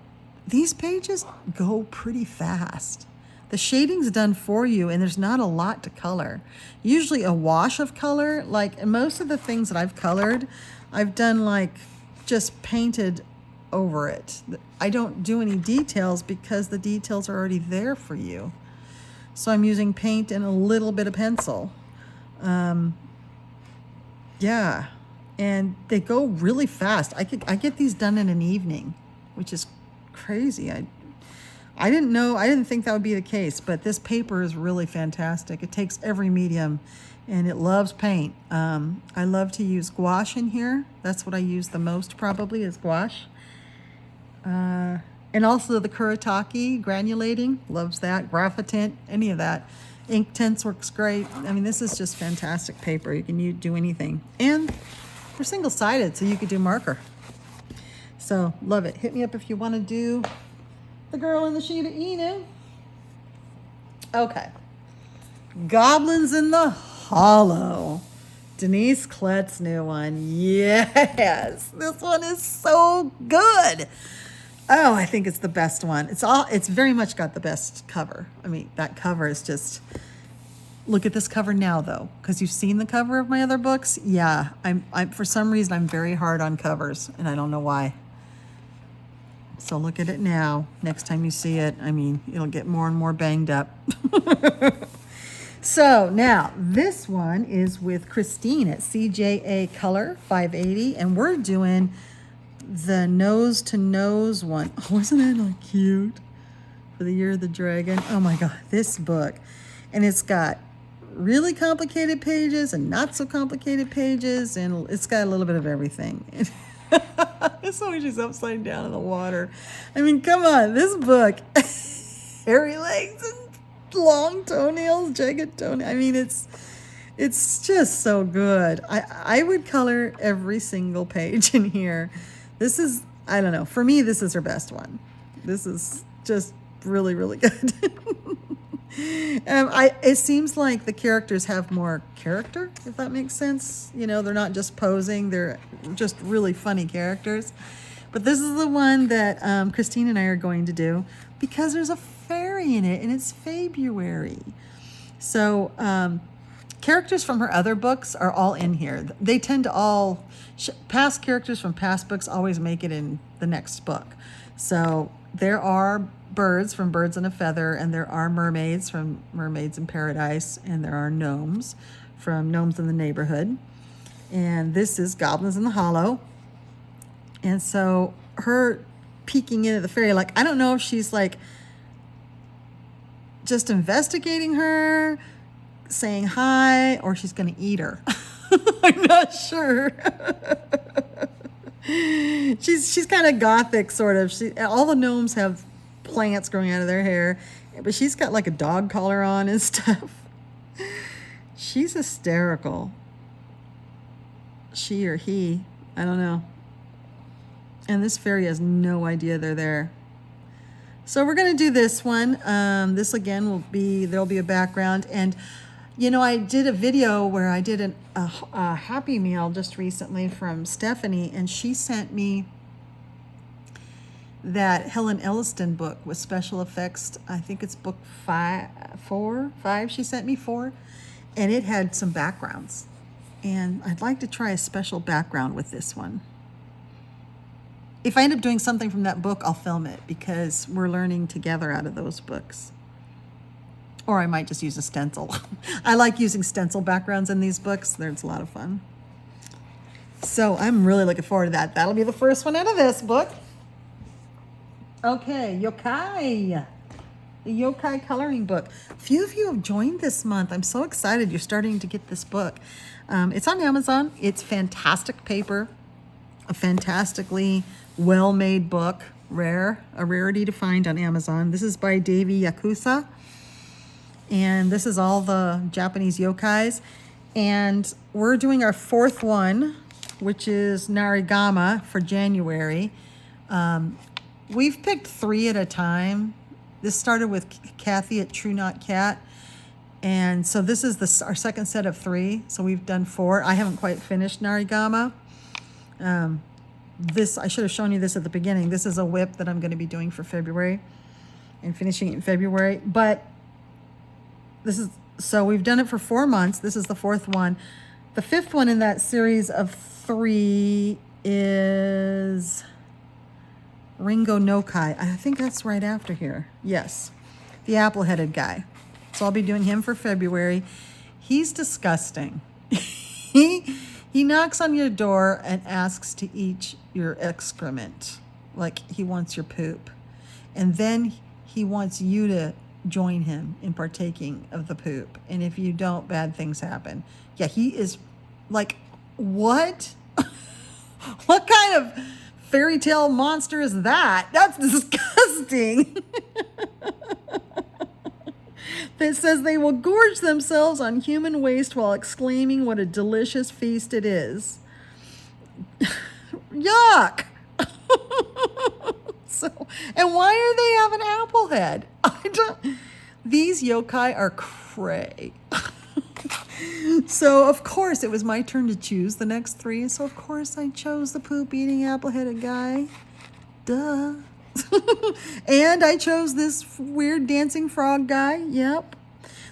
these pages go pretty fast. The shading's done for you, and there's not a lot to color. Usually a wash of color, like most of the things that I've colored, I've done like just painted over it. I don't do any details because the details are already there for you. So I'm using paint and a little bit of pencil. Yeah, and they go really fast. I get these done in an evening, which is crazy. I didn't think that would be the case, but this paper is really fantastic. It takes every medium and it loves paint. I love to use gouache in here. That's what I use the most probably is gouache. And also the Kuretake granulating, loves that. Graphitint, any of that. Ink tints works great. I mean, this is just fantastic paper. You can do anything. And they're single-sided, so you could do marker. So, love it. Hit me up if you want to do the girl in the Shiba Inu. Okay. Goblins in the Hollow. Denise Klett's new one. Yes. This one is so good. Oh, I think it's the best one. It's very much got the best cover. I mean, that cover is just... Look at this cover now, though, because you've seen the cover of my other books. Yeah, I'm for some reason, I'm very hard on covers, and I don't know why. So look at it now. Next time you see it, I mean, it'll get more and more banged up. So now, this one is with Christine at CJA Color 580, and we're doing the nose to nose one. Oh, isn't that like cute? For the Year of the Dragon. Oh my God, this book. And it's got really complicated pages and not so complicated pages, and it's got a little bit of everything. This one, she's upside down in the water. I mean, come on, this book, hairy legs and long toenails, jagged toenails. I mean, it's just so good. I would color every single page in here. This is, I don't know, for me, this is her best one. This is just really, really good. It seems like the characters have more character, if that makes sense. You know, they're not just posing, they're just really funny characters. But this is the one that Christine and I are going to do because there's a fairy in it, and it's February. So characters from her other books are all in here. They tend to past characters from past books always make it in the next book. So there are birds from Birds in a Feather, and there are mermaids from Mermaids in Paradise, and there are gnomes from Gnomes in the Neighborhood. And this is Goblins in the Hollow. And so her peeking into the fairy, like, I don't know if she's like just investigating her, saying hi, or she's going to eat her. I'm not sure. She's kind of gothic, sort of. All the gnomes have plants growing out of their hair, but she's got like a dog collar on and stuff. She's hysterical. She or he, I don't know. And this fairy has no idea they're there. So we're going to do this one. This again there'll be a background. And, you know, I did a video where I did a Happy Meal just recently from Stephanie, and she sent me that Helen Elliston book with special effects. I think it's book 5 she sent me 4. And it had some backgrounds. And I'd like to try a special background with this one. If I end up doing something from that book, I'll film it, because we're learning together out of those books. Or I might just use a stencil. I like using stencil backgrounds in these books. There's a lot of fun. So I'm really looking forward to that. That'll be the first one out of this book. Okay, Yokai. The Yokai coloring book. A few of you have joined this month. I'm so excited you're starting to get this book. It's on Amazon. It's fantastic paper. A fantastically well-made book. A rarity to find on Amazon. This is by Davy Yakusa. And this is all the Japanese yokais. And we're doing our 4th one, which is Narigama for January. We've picked 3 at a time. This started with Kathy at True Not Cat. And so this is our second set of 3. So we've done 4. I haven't quite finished Narigama. I should have shown you this at the beginning. This is a whip that I'm going to be doing for February and finishing it in February. But so we've done it for 4 months. This is the 4th one. The 5th one in that series of 3 is Ringo Nokai. I think that's right after here. Yes, the apple-headed guy. So I'll be doing him for February. He's disgusting. He knocks on your door and asks to eat your excrement, like he wants your poop. And then he wants you to join him in partaking of the poop. And if you don't, bad things happen. Yeah, he is like, what? What kind of fairy tale monster is that? That's disgusting. That says they will gorge themselves on human waste while exclaiming what a delicious feast it is. Yuck. And why are they have an apple head? These yokai are cray. So of course it was my turn to choose the next 3. So of course I chose the poop eating apple headed guy. Duh. And I chose this weird dancing frog guy. Yep.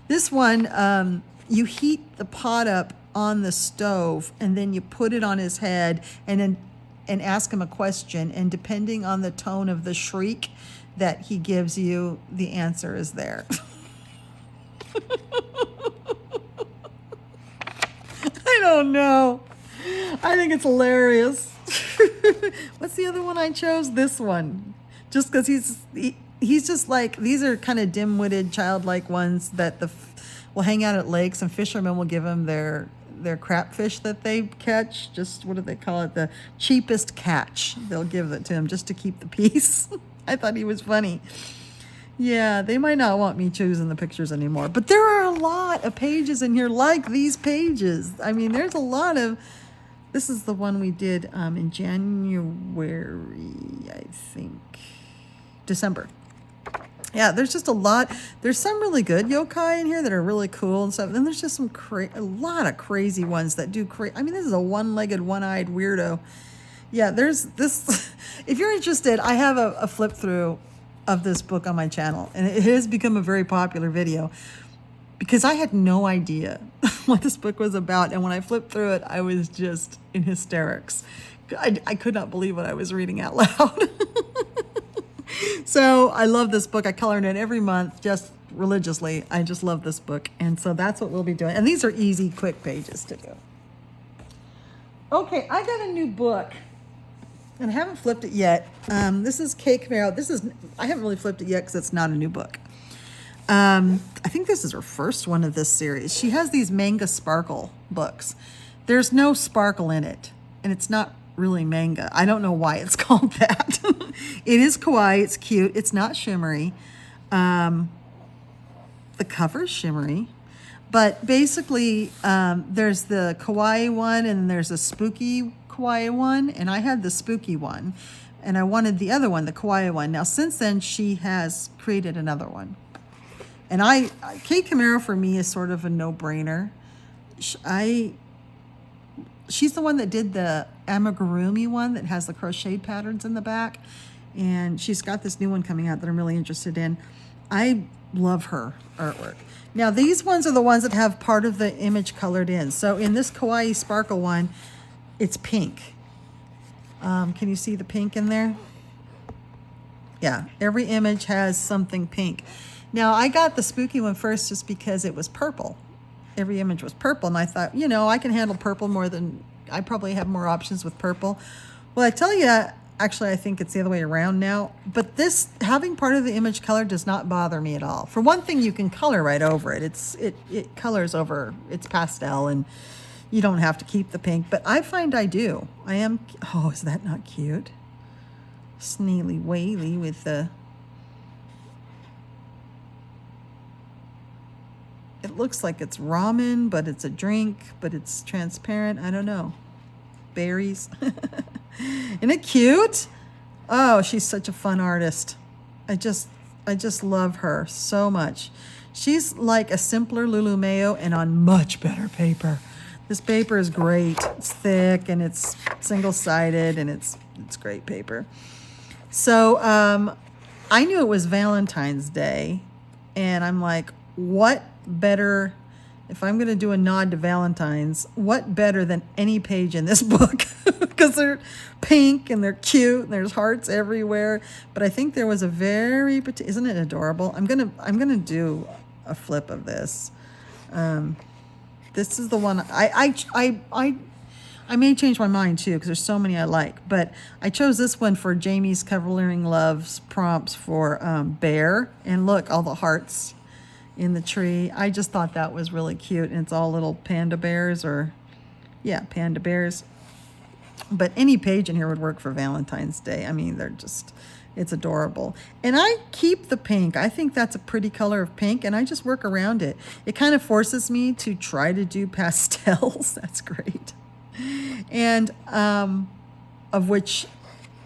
This one, you heat the pot up on the stove, and then you put it on his head, and ask him a question. And depending on the tone of the shriek that he gives you, the answer is there. I don't know. I think it's hilarious. What's the other one I chose? This one. Just because he's just like, these are kind of dim-witted, childlike ones that will hang out at lakes, and fishermen will give them their crapfish that they catch. Just, what do they call it? The cheapest catch. They'll give it to him just to keep the peace. I thought he was funny. Yeah, they might not want me choosing the pictures anymore, but there are a lot of pages in here like these pages. I mean, there's a lot of. This is the one we did in January, I think. December. Yeah, there's just a lot. There's some really good yokai in here that are really cool and stuff. And there's just a lot of crazy ones that do I mean, this is a one-legged, one-eyed weirdo. Yeah, there's this. If you're interested, I have a flip through of this book on my channel, and it has become a very popular video because I had no idea what this book was about. And when I flipped through it, I was just in hysterics. I could not believe what I was reading out loud. So I love this book. I color in it every month, just religiously. I just love this book. And so that's what we'll be doing. And these are easy, quick pages to do. Okay, I got a new book. And I haven't flipped it yet. This is Kay Camaro. I haven't really flipped it yet because it's not a new book. I think this is her first one of this series. She has these Manga Sparkle books. There's no sparkle in it, and it's not really manga. I don't know why it's called that. It is kawaii. It's cute. It's not shimmery. The cover's shimmery. But basically, there's the kawaii one, and there's a spooky kawaii one, and I had the spooky one, and I wanted the other one, the kawaii one. Now, since then, she has created another one. And Kay Camaro for me is sort of a no-brainer. She's the one that did the amigurumi one that has the crocheted patterns in the back. And she's got this new one coming out that I'm really interested in. I love her artwork. Now, these ones are the ones that have part of the image colored in. So in this Kawaii Sparkle one, it's pink. Can you see the pink in there? Yeah, every image has something pink. Now, I got the spooky one first just because it was purple. Every image was purple, and I thought, I can handle purple more than, I probably have more options with purple. Well, I tell you, actually, I think it's the other way around now. But this, having part of the image color does not bother me at all. For one thing, you can color right over it. It colors over, it's pastel, and you don't have to keep the pink. But I find I do. Oh, is that not cute? Sneely Whaley with the... It looks like it's ramen, but it's a drink, but it's transparent. I don't know. Berries. Isn't it cute? Oh, she's such a fun artist. I just love her so much. She's like a simpler Lulu Mayo and on much better paper. This paper is great. It's thick and it's single-sided and it's great paper. So I knew it was Valentine's Day, and I'm like, what better, if I'm going to do a nod to Valentine's, what better than any page in this book? Because they're pink and they're cute and there's hearts everywhere. But I think there was a very, isn't it adorable? I'm gonna do a flip of this. This is the one I may change my mind too because there's so many I like. But I chose this one for Jamie's Covering Love's prompts for Bear. And look, all the hearts in the tree. I just thought that was really cute. And it's all little panda bears panda bears. But any page in here would work for Valentine's Day. I mean, it's adorable. And I keep the pink. I think that's a pretty color of pink, and I just work around it. It kind of forces me to try to do pastels. That's great. And of which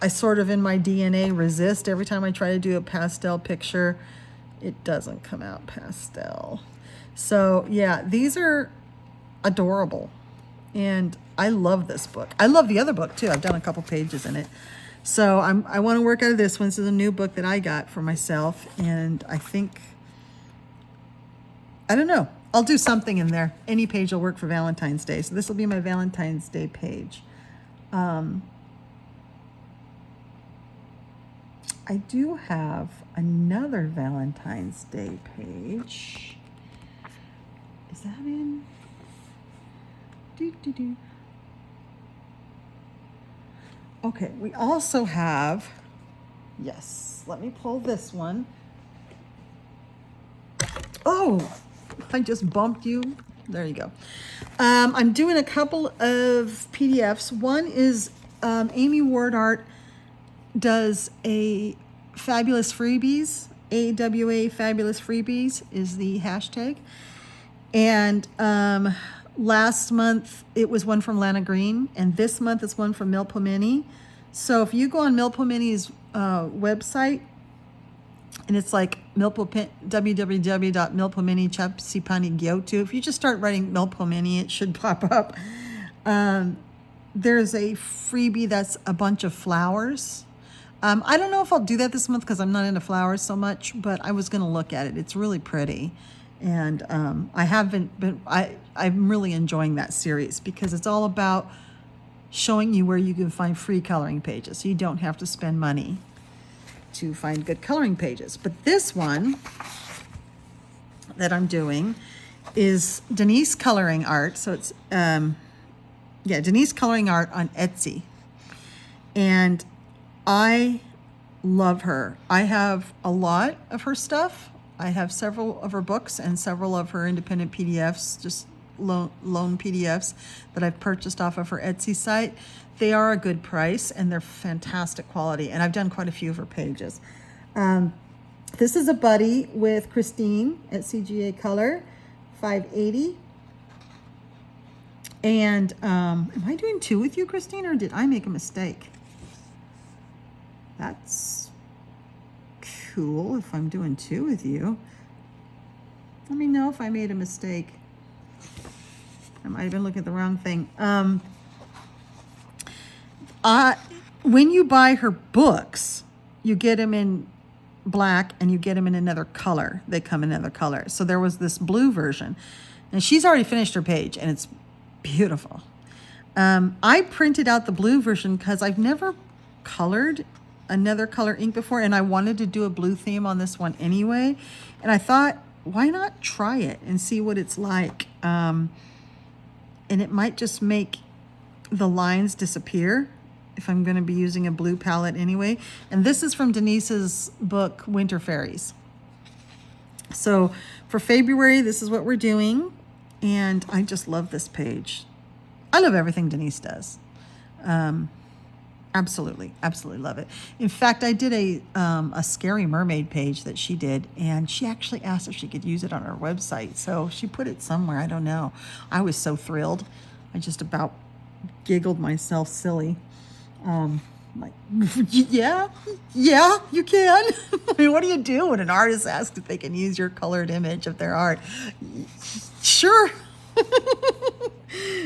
I sort of in my DNA resist. Every time I try to do a pastel picture, it doesn't come out pastel. So yeah, these are adorable. And I love this book. I love the other book too. I've done a couple pages in it. So I want to work out of this one. This is a new book that I got for myself. And I think, I don't know, I'll do something in there. Any page will work for Valentine's Day. So this will be my Valentine's Day page. I do have another Valentine's Day page. Is that in? Okay, we also have, yes, let me pull this one. Oh, I just bumped you. There you go. I'm doing a couple of PDFs. One is Amy Ward Art does a fabulous freebies. AWA fabulous freebies is the hashtag. And last month it was one from Lana Green, and this month it's one from Milpomini. So if you go on Milpomini's website, and it's like www.milpomini.chapsipani-gyotu. If you just start writing Milpomini, it should pop up. There's a freebie that's a bunch of flowers. I don't know if I'll do that this month because I'm not into flowers so much, but I was going to look at it. It's really pretty. And I'm really enjoying that series because it's all about showing you where you can find free coloring pages. So you don't have to spend money. to find good coloring pages. But this one that I'm doing is Denise Coloring Art. So it's, Denise Coloring Art on Etsy. And I love her. I have a lot of her stuff. I have several of her books and several of her independent PDFs, just loan PDFs that I've purchased off of her Etsy site. They are a good price and they're fantastic quality. And I've done quite a few of her pages. This is a buddy with Christine at CGA Color, 580. And am I doing 2 with you, Christine, or did I make a mistake? That's cool if I'm doing 2 with you. Let me know if I made a mistake. I might have been looking at the wrong thing. When you buy her books, you get them in black and you get them in another color. They come in another color. So there was this blue version, and she's already finished her page, and it's beautiful. I printed out the blue version because I've never colored another color ink before, and I wanted to do a blue theme on this one anyway. And I thought, why not try it and see what it's like? And it might just make the lines disappear if I'm going to be using a blue palette anyway. And this is from Denise's book, Winter Fairies. So for February, this is what we're doing. And I just love this page. I love everything Denise does. Absolutely love it. In fact, I did a Scary Mermaid page that she did, and she actually asked if she could use it on her website. So she put it somewhere. I don't know. I was so thrilled. I just about giggled myself silly. Like, yeah, you can. I mean, what do you do when an artist asks if they can use your colored image of their art? Sure.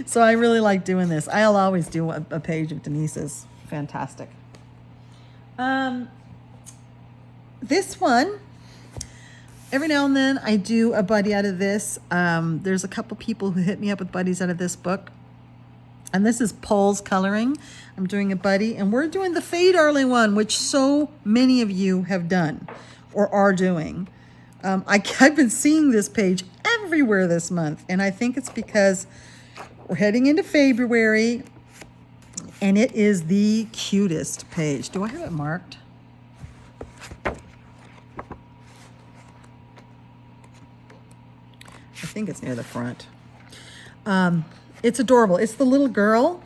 So I really like doing this. I'll always do a page of Denise's. Fantastic. This one, every now and then I do a buddy out of this. There's a couple people who hit me up with buddies out of this book. And this is Pole's Coloring. I'm doing a buddy, and we're doing the Faye Darling one, which so many of you have done or are doing. I've been seeing this page everywhere this month, and I think it's because we're heading into February, and it is the cutest page. Do I have it marked? I think it's near the front. It's adorable. It's the little girl.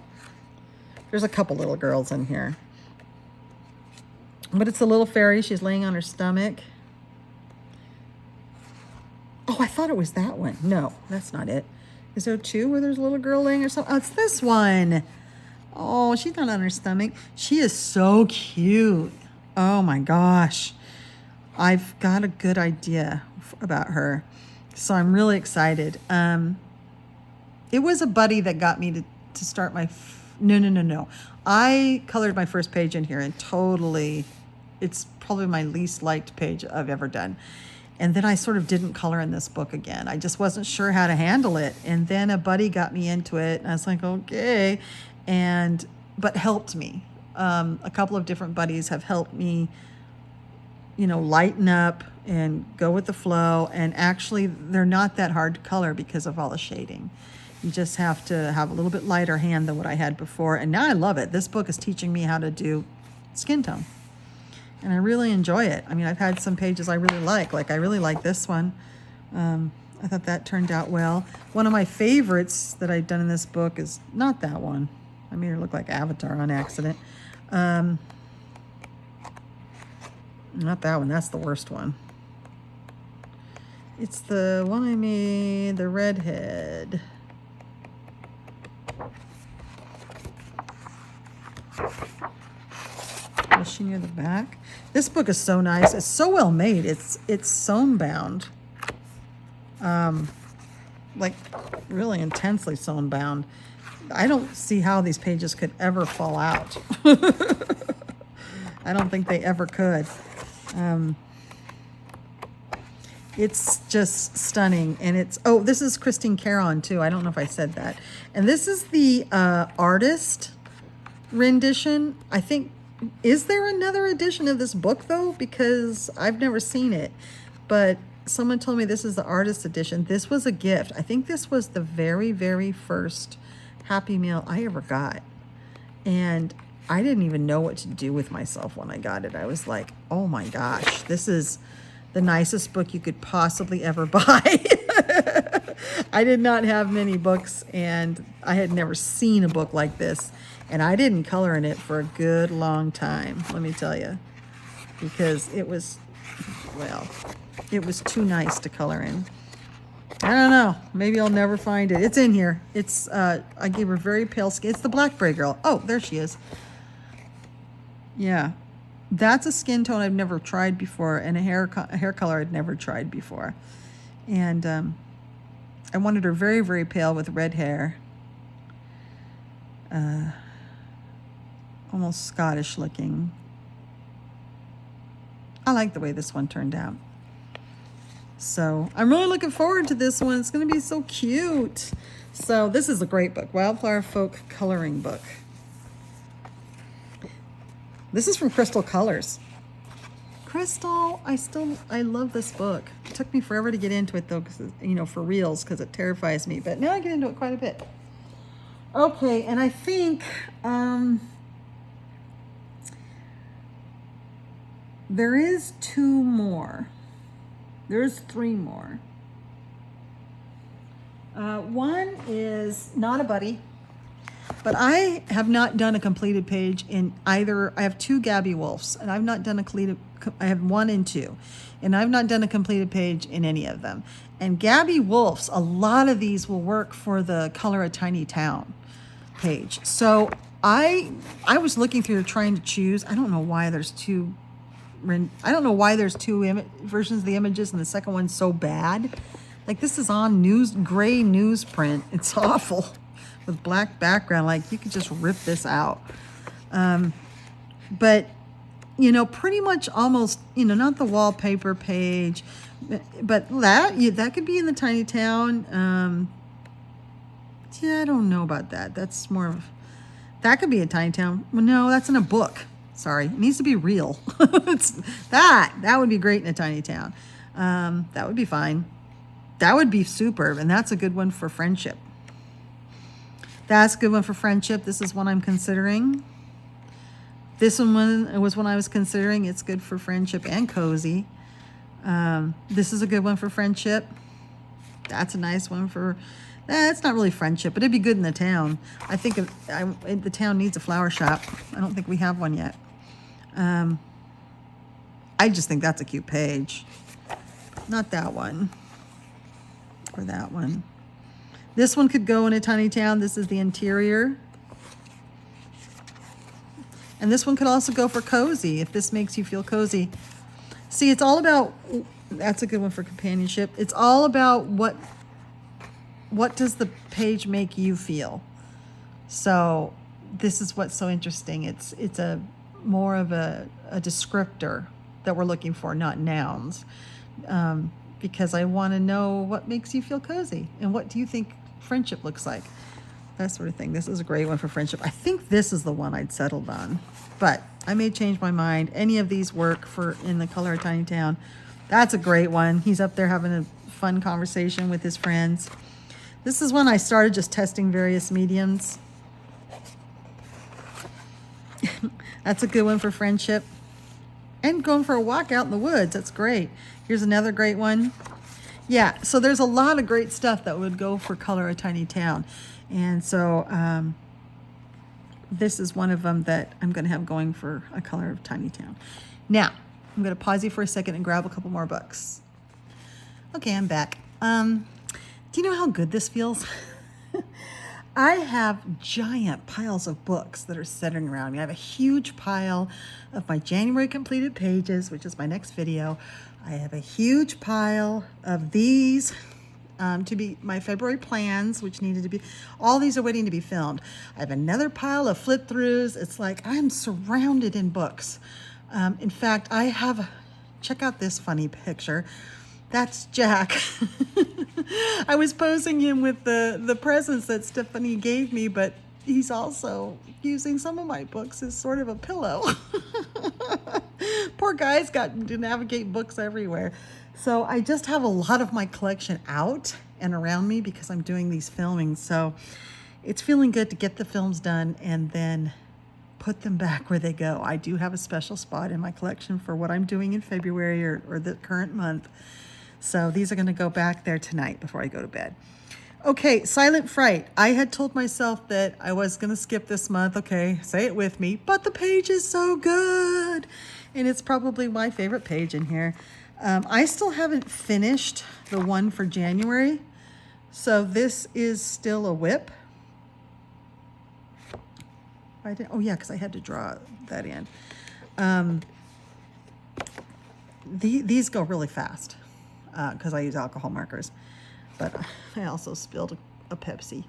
There's a couple little girls in here. But it's a little fairy. She's laying on her stomach. Oh, I thought it was that one. No, that's not it. Is there 2 where there's a little girl laying or something? Oh, it's this one. Oh, she's not on her stomach. She is so cute. Oh my gosh. I've got a good idea about her. So I'm really excited. It was a buddy that got me to start my... No. I colored my first page in here, and totally, it's probably my least liked page I've ever done. And then I sort of didn't color in this book again. I just wasn't sure how to handle it. And then a buddy got me into it, and I was like, okay. But helped me. A couple of different buddies have helped me, lighten up and go with the flow. And actually, they're not that hard to color because of all the shading. You just have to have a little bit lighter hand than what I had before. And now I love it. This book is teaching me how to do skin tone. And I really enjoy it. I mean, I've had some pages I really like. Like, I really like this one. I thought that turned out well. One of my favorites that I've done in this book is not that one. I made her look like Avatar on accident. Not that one. That's the worst one. It's the one I made, the redhead. Was she near the back? This book is so nice. It's so well made. It's sewn bound. Like really intensely sewn bound. I don't see how these pages could ever fall out. I don't think they ever could. It's just stunning. And this is Christine Caron too. I don't know if I said that. And this is the artist rendition. I think is there another edition of this book though? Because I've never seen it, but someone told me this is the artist edition. This was a gift. I think this was the very, very first Happy Meal I ever got. And I didn't even know what to do with myself when I got it. I was like, oh my gosh, this is the nicest book you could possibly ever buy. I did not have many books, and I had never seen a book like this. And I didn't color in it for a good long time, let me tell you, because it was, well, it was too nice to color in. I don't know. Maybe I'll never find it. It's in here. It's, I gave her very pale skin. It's the Blackberry Girl. Oh, there she is. Yeah. That's a skin tone I've never tried before, and a hair color I'd never tried before. And I wanted her very, very pale with red hair. Almost Scottish looking. I like the way this one turned out. So I'm really looking forward to this one. It's going to be so cute. So this is a great book, Wildflower Folk Coloring Book. This is from Crystal Colors. Crystal, I love this book. It took me forever to get into it though, because, you know, for reals, because it terrifies me. But now I get into it quite a bit. Okay, and I think there is 2 more. There's 3 more. One is not a buddy, but I have not done a completed page in either. I have 2 Gabby Wolves, and I've not done a completed. I have 1 and 2, and I've not done a completed page in any of them. And Gabby Wolves, a lot of these will work for the Color a Tiny Town page. So I was looking through trying to choose. I don't know why there's 2. I don't know why there's 2 versions of the images, and the second one's so bad. Like, this is on gray newsprint. It's awful with black background. Like, you could just rip this out. But, you know, pretty much almost, you know, not the wallpaper page, but that could be in the tiny town. Yeah, I don't know about that. That's more of, that could be a tiny town. Well, no, that's in a book. Sorry, it needs to be real. That would be great in a tiny town. That would be fine. That would be superb, and that's a good one for friendship. That's a good one for friendship. This is one I'm considering. This one was one I was considering. It's good for friendship and cozy. This is a good one for friendship. That's a nice one for, it's not really friendship, but it'd be good in the town. I think the town needs a flower shop. I don't think we have one yet. I just think that's a cute page. Not that one. Or that one. This one could go in a tiny town. This is the interior. And this one could also go for cozy, if this makes you feel cozy. See, it's all about, that's a good one for companionship. It's all about what does the page make you feel? So this is what's so interesting. It's a more of a descriptor that we're looking for, not nouns. Because I want to know what makes you feel cozy and what do you think friendship looks like? That sort of thing. This is a great one for friendship. I think this is the one I'd settled on, but I may change my mind. Any of these work for in the Color of Tiny Town. That's a great one. He's up there having a fun conversation with his friends. This is when I started just testing various mediums. That's a good one for friendship. And going for a walk out in the woods. That's great. Here's another great one. Yeah, so there's a lot of great stuff that would go for Color a Tiny Town. And so this is one of them that I'm going to have going for a Color of Tiny Town. Now, I'm going to pause you for a second and grab a couple more books. Okay, I'm back. Do you know how good this feels? I have giant piles of books that are sitting around me. I have a huge pile of my January completed pages, which is my next video. I have a huge pile of these to be my February plans, which needed to be, all these are waiting to be filmed. I have another pile of flip throughs. It's like I'm surrounded in books. In fact, I have, check out this funny picture. That's Jack. I was posing him with the presents that Stephanie gave me, but he's also using some of my books as sort of a pillow. Poor guy's got to navigate books everywhere. So I just have a lot of my collection out and around me because I'm doing these filmings. So it's feeling good to get the films done and then put them back where they go. I do have a special spot in my collection for what I'm doing in February or the current month. So these are going to go back there tonight before I go to bed. Okay, Silent Fright. I had told myself that I was going to skip this month. Okay, say it with me. But the page is so good. And it's probably my favorite page in here. I still haven't finished the one for January. So this is still a whip. Oh yeah, because I had to draw that in. These go really fast because I use alcohol markers. But I also spilled a Pepsi.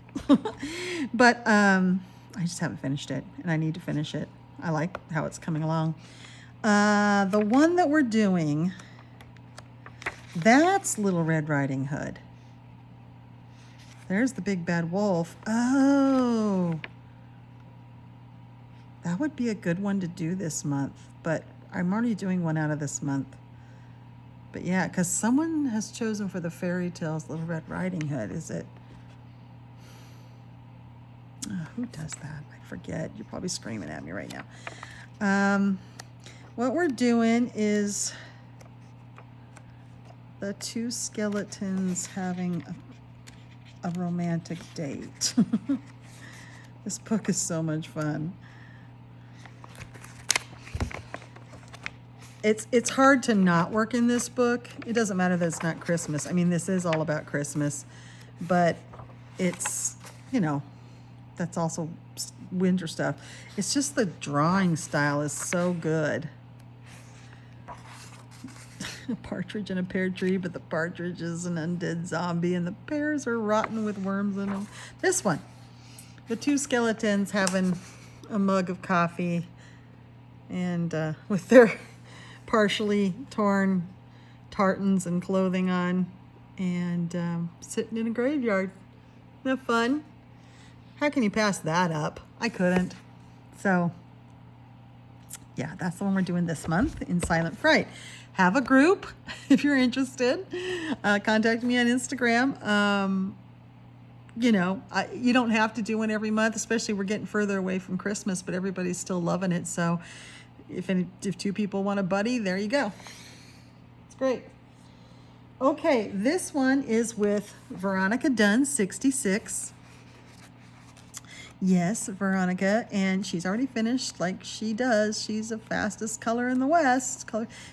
But I just haven't finished it, and I need to finish it. I like how it's coming along. The one that we're doing, that's Little Red Riding Hood. There's the big bad wolf. Oh, that would be a good one to do this month, but I'm already doing one out of this month. But yeah, because someone has chosen for the fairy tales Little Red Riding Hood. Is it? Who does that? I forget. You're probably screaming at me right now. What we're doing is the two skeletons having a romantic date. This book is so much fun. It's hard to not work in this book. It doesn't matter that it's not Christmas. I mean, this is all about Christmas, but it's, you know, that's also winter stuff. It's just the drawing style is so good. A partridge in a pear tree, but the partridge is an undead zombie and the pears are rotten with worms in them. This one, the two skeletons having a mug of coffee and with their partially torn tartans and clothing on and sitting in a graveyard. Isn't that fun? How can you pass that up? I couldn't. So yeah, that's the one we're doing this month in Silent Fright. Have a group if you're interested. Contact me on Instagram. You know, you don't have to do one every month, especially we're getting further away from Christmas, but everybody's still loving it. So if two people want a buddy, there you go. It's great. Okay, this one is with Veronica Dunn, 66. Yes, Veronica, and she's already finished like she does. She's the fastest color in the West.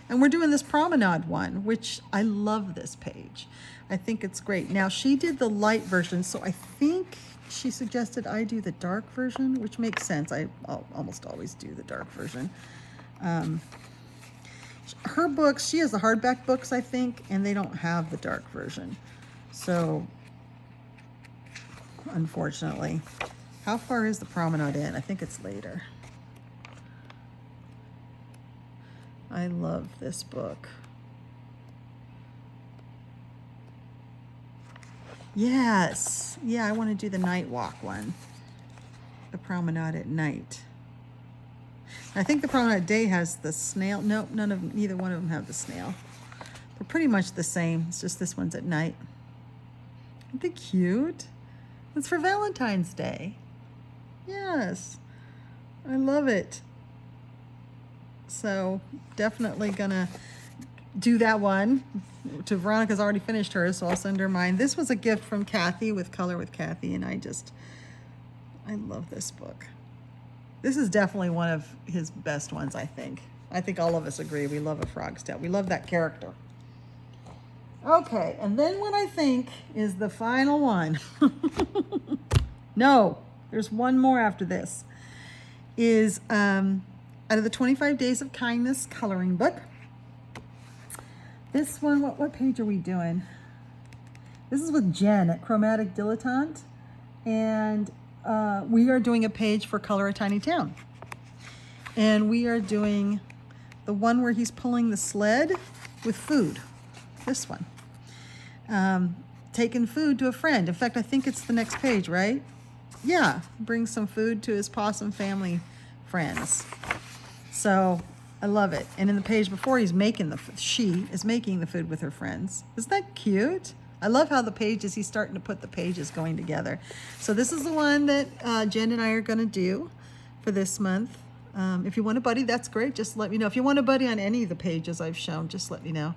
And we're doing this promenade one, which I love this page. I think it's great. Now, she did the light version, so I think she suggested I do the dark version, which makes sense. I'll almost always do the dark version. Her books, she has the hardback books, I think, and they don't have the dark version. So, unfortunately. How far is the promenade in? I think it's later. I love this book. Yes. Yeah, I want to do the night walk one. The promenade at night. I think the promenade day has the snail. Nope, neither one of them have the snail. They're pretty much the same. It's just this one's at night. Aren't they cute? It's for Valentine's Day. Yes, I love it. So definitely gonna do that one. To Veronica's already finished hers, so I'll send her mine. This was a gift from Kathy with Color with Kathy, and I love this book. This is definitely one of his best ones, I think. I think all of us agree. We love A Frog's Tale. We love that character. Okay, and then what I think is the final one. No. There's one more after this. Is out of the 25 Days of Kindness coloring book. This one, what page are we doing? This is with Jen at Chromatic Dilettante. And we are doing a page for Color a Tiny Town. And we are doing the one where he's pulling the sled with food. This one. Taking food to a friend. In fact, I think it's the next page, right? yeah, brings some food to his possum family friends. So I love it. And in the page before, she is making the food with her friends. Isn't that cute? I love how the pages, he's starting to put the pages going together. So this is the one that Jen and I are going to do for this month. If you want a buddy, that's great. Just let me know. If you want a buddy on any of the pages I've shown, just let me know.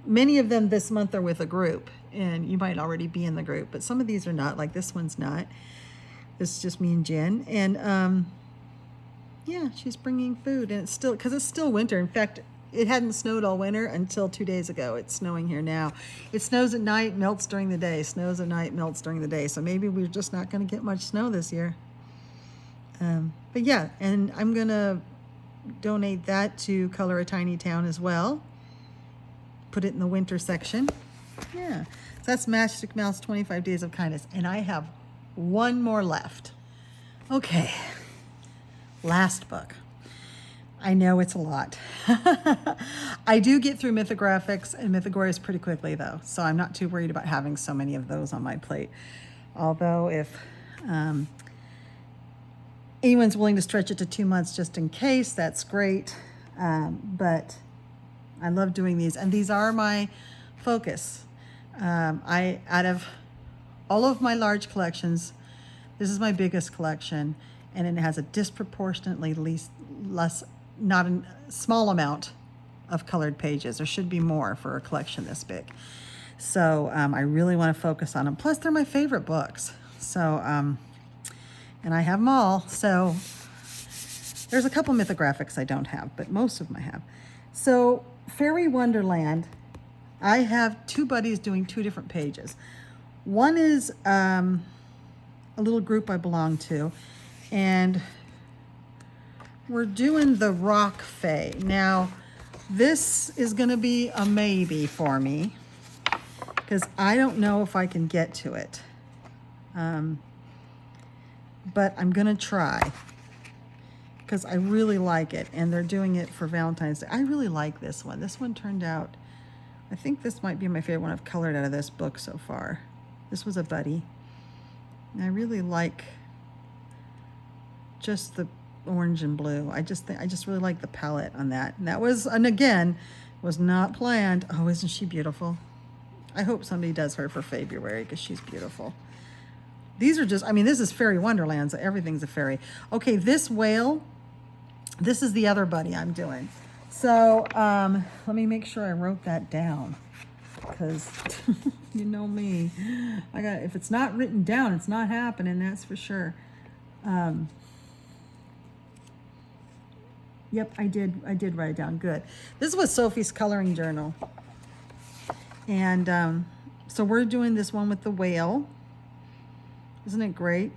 Many of them this month are with a group, and you might already be in the group, but some of these are not, like this one's not. This is just me and Jen. And yeah, she's bringing food, and it's still, because it's still winter. In fact, it hadn't snowed all winter until 2 days ago. It's snowing here now. It snows at night, melts during the day. Snows at night, melts during the day. So maybe we're just not going to get much snow this year. But yeah, and I'm going to donate that to Color a Tiny Town as well. Put it in the winter section. Yeah, so that's Magic Mouse 25 Days of Kindness. And I have one more left. Okay, last book. I know it's a lot. I do get through mythographics and mythogorias pretty quickly though, so I'm not too worried about having so many of those on my plate. Although if anyone's willing to stretch it to 2 months just in case, that's great. But I love doing these, and these are my focus. Out of all of my large collections, this is my biggest collection, and it has a disproportionately not a small amount of colored pages. There should be more for a collection this big. So I really want to focus on them. Plus, they're my favorite books. So, and I have them all. So there's a couple mythographics I don't have, but most of them I have. So Fairy Wonderland, I have 2 buddies doing 2 different pages. One is a little group I belong to, and we're doing the Rock Fae. Now, this is going to be a maybe for me because I don't know if I can get to it. But I'm going to try because I really like it, and they're doing it for Valentine's Day. I really like this one. This one turned out, I think this might be my favorite one I've colored out of this book so far. This was a buddy. And I really like just the orange and blue. I just really like the palette on that. And that was, and again, was not planned. Oh, isn't she beautiful? I hope somebody does her for February because she's beautiful. These are just, I mean, this is Fairy Wonderland, so everything's a fairy. Okay, this whale, this is the other buddy I'm doing. So let me make sure I wrote that down because you know me. If it's not written down, it's not happening, that's for sure. Yep, I did write it down. Good. This was Sophie's coloring journal. And so we're doing this one with the whale. Isn't it great?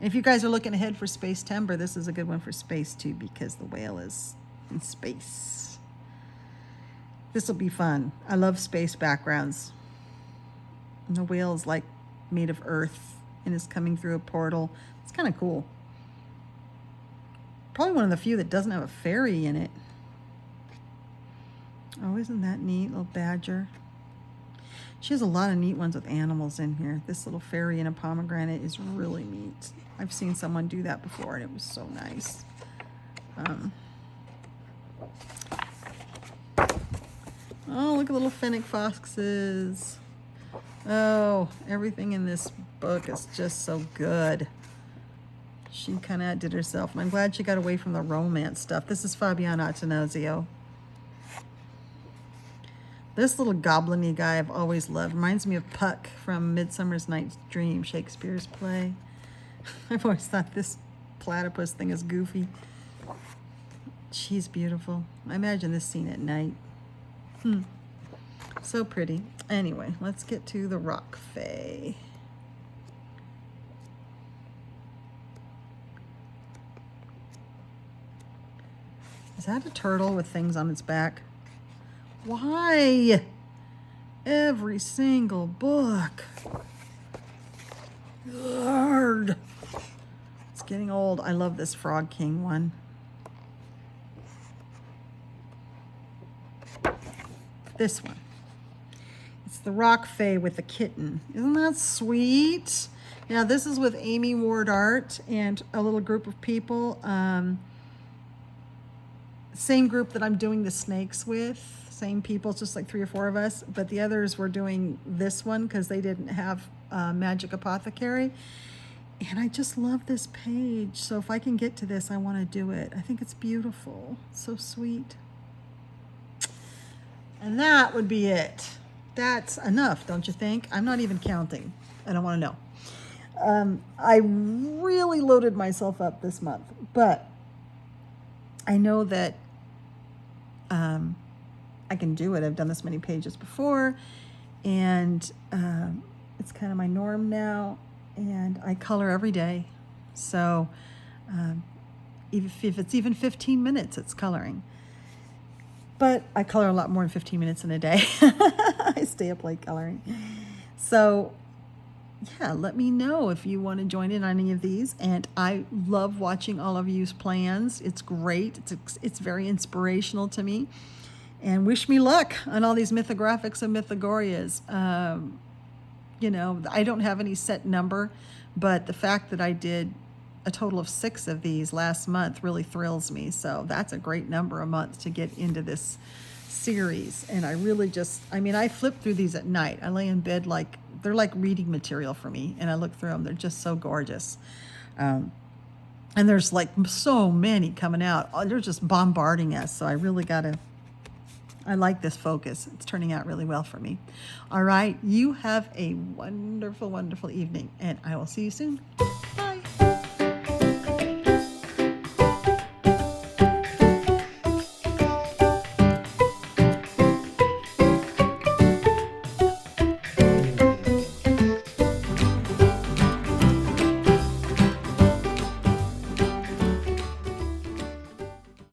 And if you guys are looking ahead for Space Timber, this is a good one for space too, because the whale is in space. This will be fun. I love space backgrounds. And the whale is like made of earth and is coming through a portal. It's kind of cool. Probably one of the few that doesn't have a fairy in it. Oh, isn't that neat? Little badger. She has a lot of neat ones with animals in here. This little fairy in a pomegranate is really neat. I've seen someone do that before, and it was so nice. Oh, look at little fennec foxes. Oh, everything in this book is just so good. She kind of outdid herself. And I'm glad she got away from the romance stuff. This is Fabiana Attanasio. This little goblin-y guy I've always loved. Reminds me of Puck from Midsummer's Night's Dream, Shakespeare's play. I've always thought this platypus thing is goofy. She's beautiful. I imagine this scene at night. So pretty. Anyway, let's get to the Rock Fae. Is that a turtle with things on its back? Why? Every single book. Lord. It's getting old. I love this Frog King one. This one. It's the Rock Fae with the kitten. Isn't that sweet? Now this is with Amy Ward Art and a little group of people. Same group that I'm doing the snakes with. Same people, just like 3 or 4 of us. But the others were doing this one because they didn't have Magic Apothecary. And I just love this page. So if I can get to this, I want to do it. I think it's beautiful. So sweet. And that would be it. That's enough, don't you think? I'm not even counting. I don't want to know. I really loaded myself up this month, but I know that I can do it. I've done this many pages before, and it's kind of my norm now, and I color every day. So if it's even 15 minutes, it's coloring. But I color a lot more than 15 minutes in a day. I stay up late coloring. So yeah, let me know if you want to join in on any of these. And I love watching all of you's plans. It's great. It's very inspirational to me. And wish me luck on all these mythographics and mythogorias. You know, I don't have any set number, but the fact that I did a total of 6 of these last month really thrills me. So that's a great number a month to get into this series. And I really just, I mean, I flip through these at night. I lay in bed like, they're like reading material for me. And I look through them. They're just so gorgeous. And there's like so many coming out. They're just bombarding us. So I really got to, I like this focus. It's turning out really well for me. All right. You have a wonderful, wonderful evening. And I will see you soon.